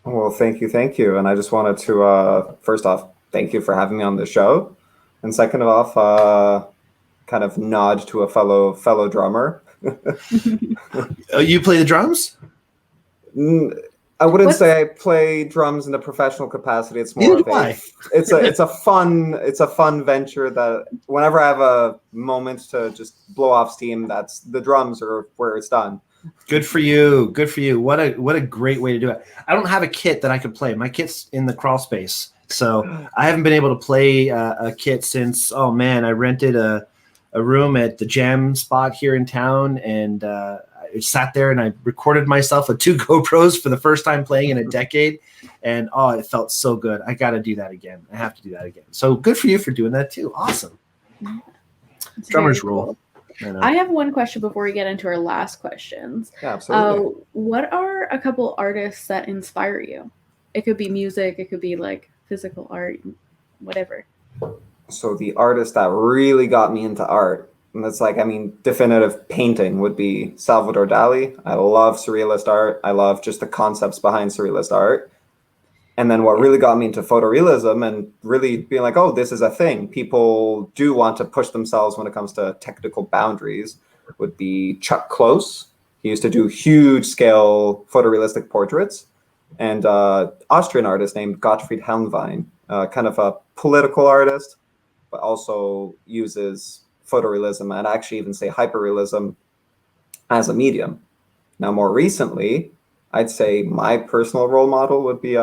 Well, thank you. And I just wanted to, first off, thank you for having me on the show. And second off, kind of nod to a fellow drummer. You play the drums? I wouldn't say I play drums in a professional capacity. It's more of it's a fun venture that whenever I have a moment to just blow off steam, that's the drums are where it's done. Good for you. What a great way to do it. I don't have a kit that I could play. My kit's in the crawl space, so I haven't been able to play a kit since. Oh man, I rented a room at the Jam spot here in town, and I sat there and I recorded myself with 2 GoPros for the first time playing in a decade, and it felt so good. I got to do that again. I have to do that again. So good for you for doing that too. Awesome. It's Drummers very rule. cool. I have one question before we get into our last questions. Yeah, absolutely. What are a couple artists that inspire you? It could be music, it could be like physical art, whatever. So the artist that really got me into art, and that's definitive painting would be Salvador Dali. I love surrealist art. I love just the concepts behind surrealist art. And then what really got me into photorealism and really being like, oh, this is a thing. People do want to push themselves when it comes to technical boundaries would be Chuck Close. He used to do huge scale photorealistic portraits. And Austrian artist named Gottfried Helmwein, kind of a political artist, but also uses photorealism and actually even say hyperrealism as a medium. Now, more recently, I'd say my personal role model would be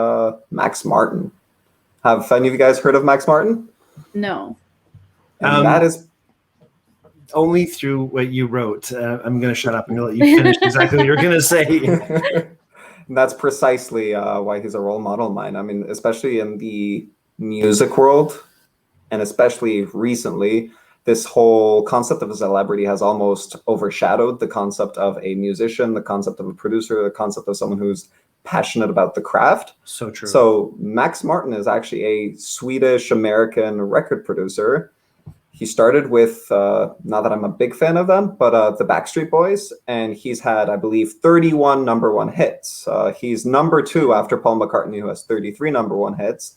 Max Martin. Have any of you guys heard of Max Martin? No. And that is only through what you wrote. I'm going to shut up and let you finish exactly what you're going to say. And that's precisely why he's a role model of mine. I mean, especially in the music world, and especially recently, this whole concept of a celebrity has almost overshadowed the concept of a musician, the concept of a producer, the concept of someone who's passionate about the craft. So true. So Max Martin is actually a Swedish-American record producer. He started with, not that I'm a big fan of them, but the Backstreet Boys, and he's had, I believe, 31 number 1 hits. He's number 2 after Paul McCartney, who has 33 number 1 hits.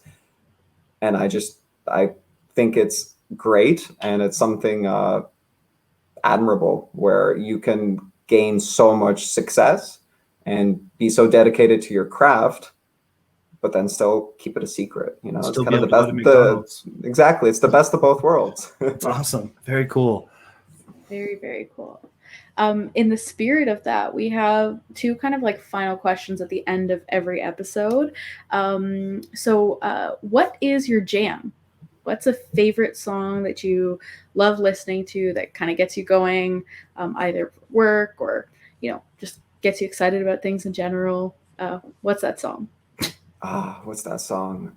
And I think it's great, and it's something admirable where you can gain so much success and be so dedicated to your craft, but then still keep it a secret. You know, Still it's be kind of able the to go to best. McDonald's. Exactly, it's the best of both worlds. It's awesome. Very cool. Very, very cool. In the spirit of that, we have two kind of like final questions at the end of every episode. What is your jam? What's a favorite song that you love listening to that kind of gets you going, either work or, just gets you excited about things in general? What's that song? What's that song?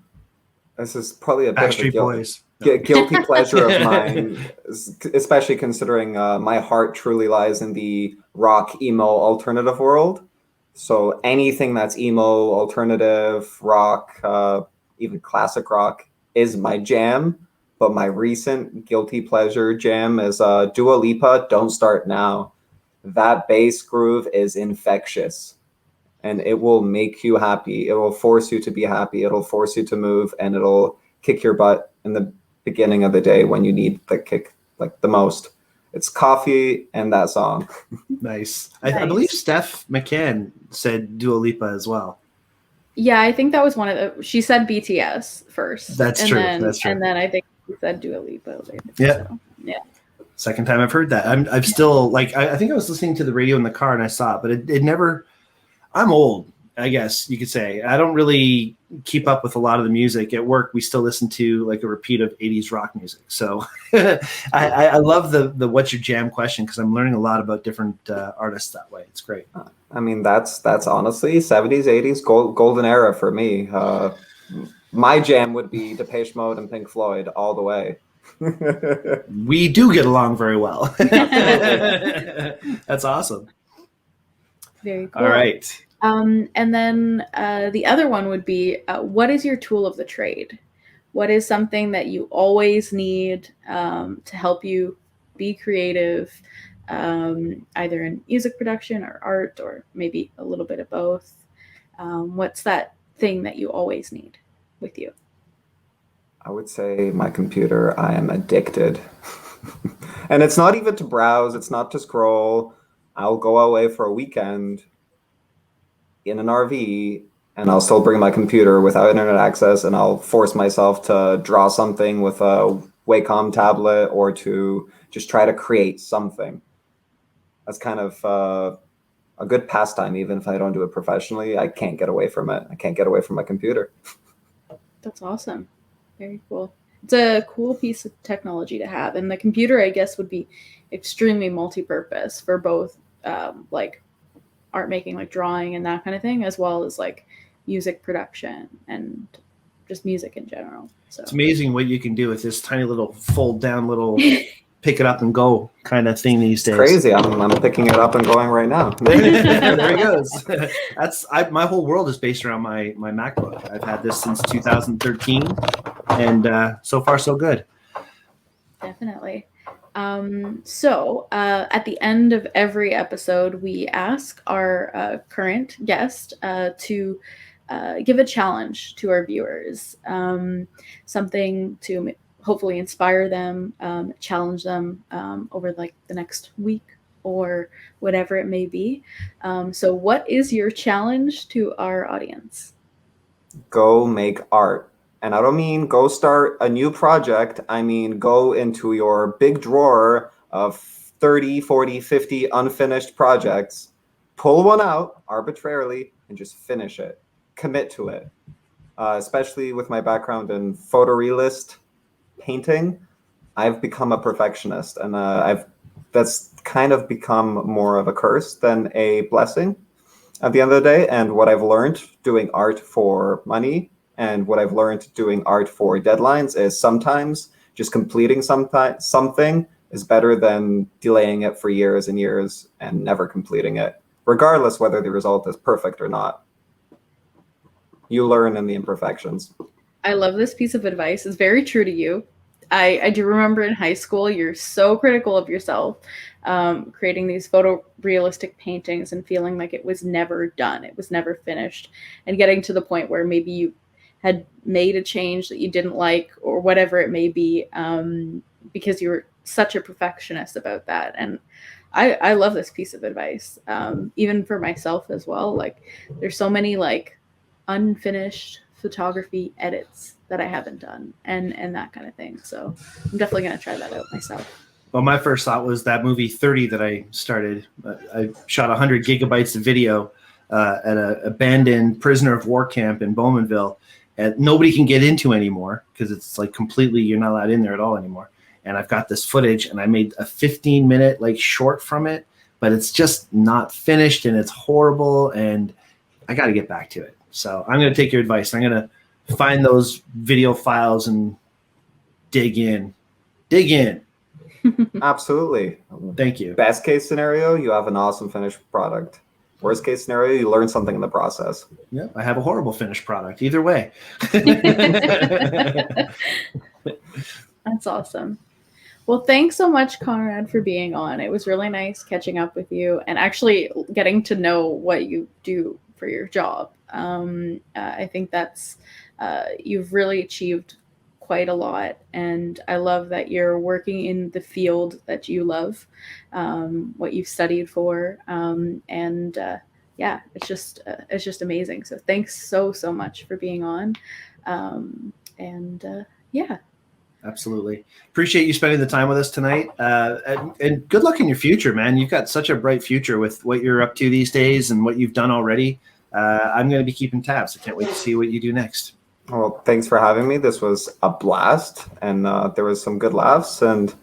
This is probably a bit of a Backstreet Boys. No. guilty pleasure of mine, especially considering my heart truly lies in the rock, emo, alternative world. So anything that's emo, alternative, rock, even classic rock is my jam. But my recent guilty pleasure jam is Dua Lipa, Don't Start Now. That bass groove is infectious. And it will make you happy. It will force you to be happy. It'll force you to move, and it'll kick your butt in the beginning of the day when you need the kick like the most. It's coffee and that song. Nice. I believe Steph McCann said Dua Lipa as well. Yeah, I think that was one of the. She said BTS first. That's true. That's true. And then I think she said Dua Lipa later. Yeah. So, yeah. Second time I've heard that. I'm still like I think I was listening to the radio in the car and I saw it, but it never. I'm old, I guess you could say. I don't really keep up with a lot of the music. At work, we still listen to like a repeat of 80s rock music. So I love the what's your jam question because I'm learning a lot about different artists that way. It's great. I mean, that's honestly 70s, 80s, golden era for me. My jam would be Depeche Mode and Pink Floyd all the way. We do get along very well. That's awesome. Very cool. All right. And then the other one would be, what is your tool of the trade? What is something that you always need to help you be creative, either in music production or art, or maybe a little bit of both? What's that thing that you always need with you? I would say my computer. I am addicted. And it's not even to browse. It's not to scroll. I'll go away for a weekend in an RV and I'll still bring my computer without internet access, and I'll force myself to draw something with a Wacom tablet or to just try to create something. That's kind of a good pastime, even if I don't do it professionally. I can't get away from it. I can't get away from my computer. That's awesome. Very cool. It's a cool piece of technology to have. And the computer, I guess, would be extremely multi-purpose for both like art making, like drawing and that kind of thing, as well as like music production and just music in general. So it's amazing what you can do with this tiny little fold down little pick it up and go kind of thing these days. Crazy. I'm picking it up and going right now. There he goes. My whole world is based around my MacBook. I've had this since 2013 and so far so good. Definitely. So at the end of every episode, we ask our current guest to give a challenge to our viewers, something to hopefully inspire them, challenge them over like the next week or whatever it may be. So what is your challenge to our audience? Go make art. And I don't mean go start a new project. I mean, go into your big drawer of 30, 40, 50 unfinished projects, pull one out arbitrarily and just finish it. Commit to it. Especially with my background in photorealist painting, I've become a perfectionist, and that's kind of become more of a curse than a blessing at the end of the day. And what I've learned doing art for money and what I've learned doing art for deadlines is sometimes just completing something is better than delaying it for years and years and never completing it, regardless whether the result is perfect or not. You learn in the imperfections. I love this piece of advice. It's very true to you. I do remember in high school, you're so critical of yourself, creating these photorealistic paintings and feeling like it was never done. It was never finished. And getting to the point where maybe you had made a change that you didn't like, or whatever it may be, because you were such a perfectionist about that. And I love this piece of advice, even for myself as well. Like, there's so many like unfinished photography edits that I haven't done, and that kind of thing. So I'm definitely going to try that out myself. Well, my first thought was that movie 30 that I started. I shot 100 gigabytes of video at an abandoned prisoner of war camp in Bowmanville, and nobody can get into anymore because it's like completely, you're not allowed in there at all anymore. And I've got this footage, and I made a 15-minute like short from it, but it's just not finished, and it's horrible, and I got to get back to it. So I'm going to take your advice. I'm going to find those video files and dig in. Absolutely. Thank you. Best case scenario, you have an awesome finished product. Worst case scenario, you learn something in the process. Yeah, I have a horrible finished product. Either way. That's awesome. Well, thanks so much, Konrad, for being on. It was really nice catching up with you and actually getting to know what you do for your job. I think that's you've really achieved quite a lot, and I love that you're working in the field that you love, what you've studied for, and yeah, it's just amazing. So thanks so much for being on, yeah. Absolutely. Appreciate you spending the time with us tonight. And good luck in your future, man. You've got such a bright future with what you're up to these days and what you've done already. I'm going to be keeping tabs. I can't wait to see what you do next. Well, thanks for having me. This was a blast, and there was some good laughs, and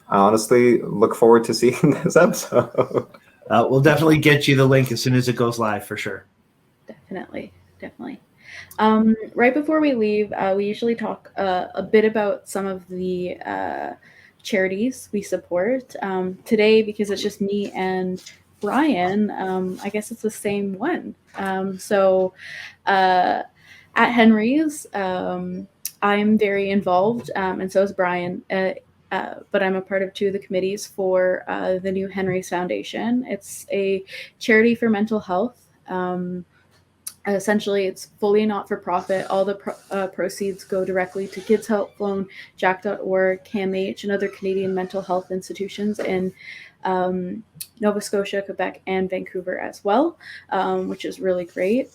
I honestly look forward to seeing this episode. We'll definitely get you the link as soon as it goes live for sure. Definitely. Right before we leave, we usually talk a bit about some of the charities we support. Today, because it's just me and Brian, I guess it's the same one. So at Henry's, I'm very involved, and so is Brian. But I'm a part of two of the committees for the new Henry's Foundation. It's a charity for mental health. Essentially, it's fully not-for-profit. All the proceeds go directly to Kids Help Phone, Jack.org, CAMH, and other Canadian mental health institutions in Nova Scotia, Quebec, and Vancouver as well, which is really great.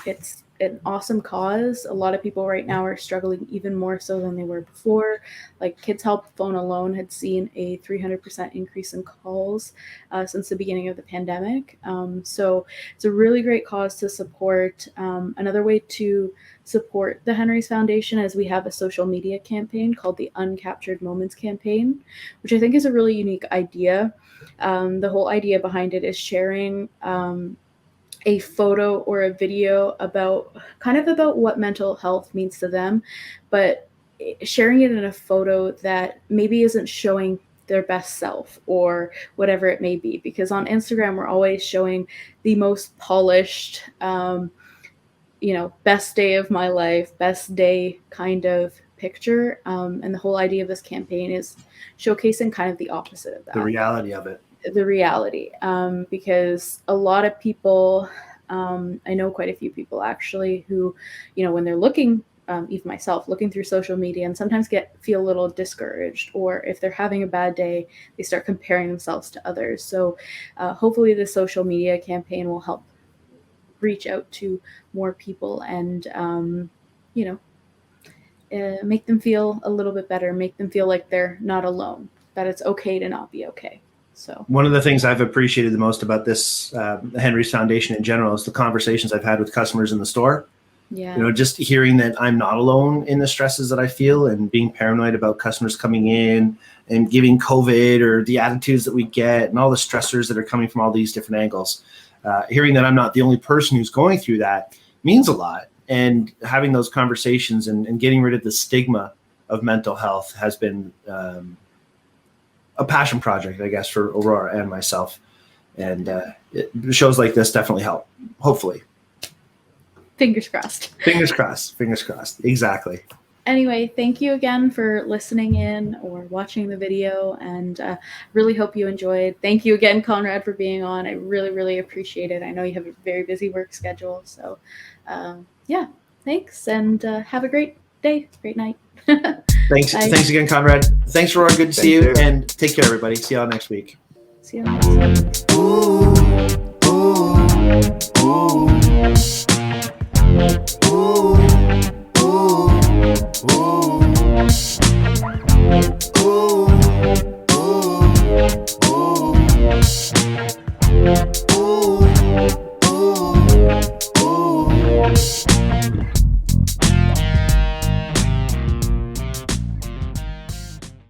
It's an awesome cause. A lot of people right now are struggling even more so than they were before. Like Kids Help Phone alone had seen a 300% increase in calls since the beginning of the pandemic. So it's a really great cause to support. Another way to support the Henry's Foundation is we have a social media campaign called the Uncaptured Moments campaign, which I think is a really unique idea. The whole idea behind it is sharing a photo or a video about what mental health means to them, but sharing it in a photo that maybe isn't showing their best self or whatever it may be. Because on Instagram, we're always showing the most polished, best day of my life, best day kind of picture. And the whole idea of this campaign is showcasing kind of the opposite of that. The reality of it. Because a lot of people, I know quite a few people actually who, when they're looking, even myself, looking through social media and sometimes feel a little discouraged, or if they're having a bad day, they start comparing themselves to others. So hopefully the social media campaign will help reach out to more people and, make them feel a little bit better, make them feel like they're not alone, that it's okay to not be okay. So one of the things I've appreciated the most about this Henry's Foundation in general is the conversations I've had with customers in the store. Yeah. Just hearing that I'm not alone in the stresses that I feel and being paranoid about customers coming in and giving COVID or the attitudes that we get and all the stressors that are coming from all these different angles. Hearing that I'm not the only person who's going through that means a lot. And having those conversations and getting rid of the stigma of mental health has been a passion project, I guess, for Aurora and myself. And shows like this definitely help, hopefully. Fingers crossed. Fingers crossed. Exactly. Anyway, thank you again for listening in or watching the video, and really hope you enjoyed. Thank you again, Konrad, for being on. I really, really appreciate it. I know you have a very busy work schedule. So, yeah, thanks. Thanks, and have a great day, great night. Thanks again, Konrad. Thanks, Roar. Good to see you. And take care, everybody. See y'all next week. See you next week. Ooh.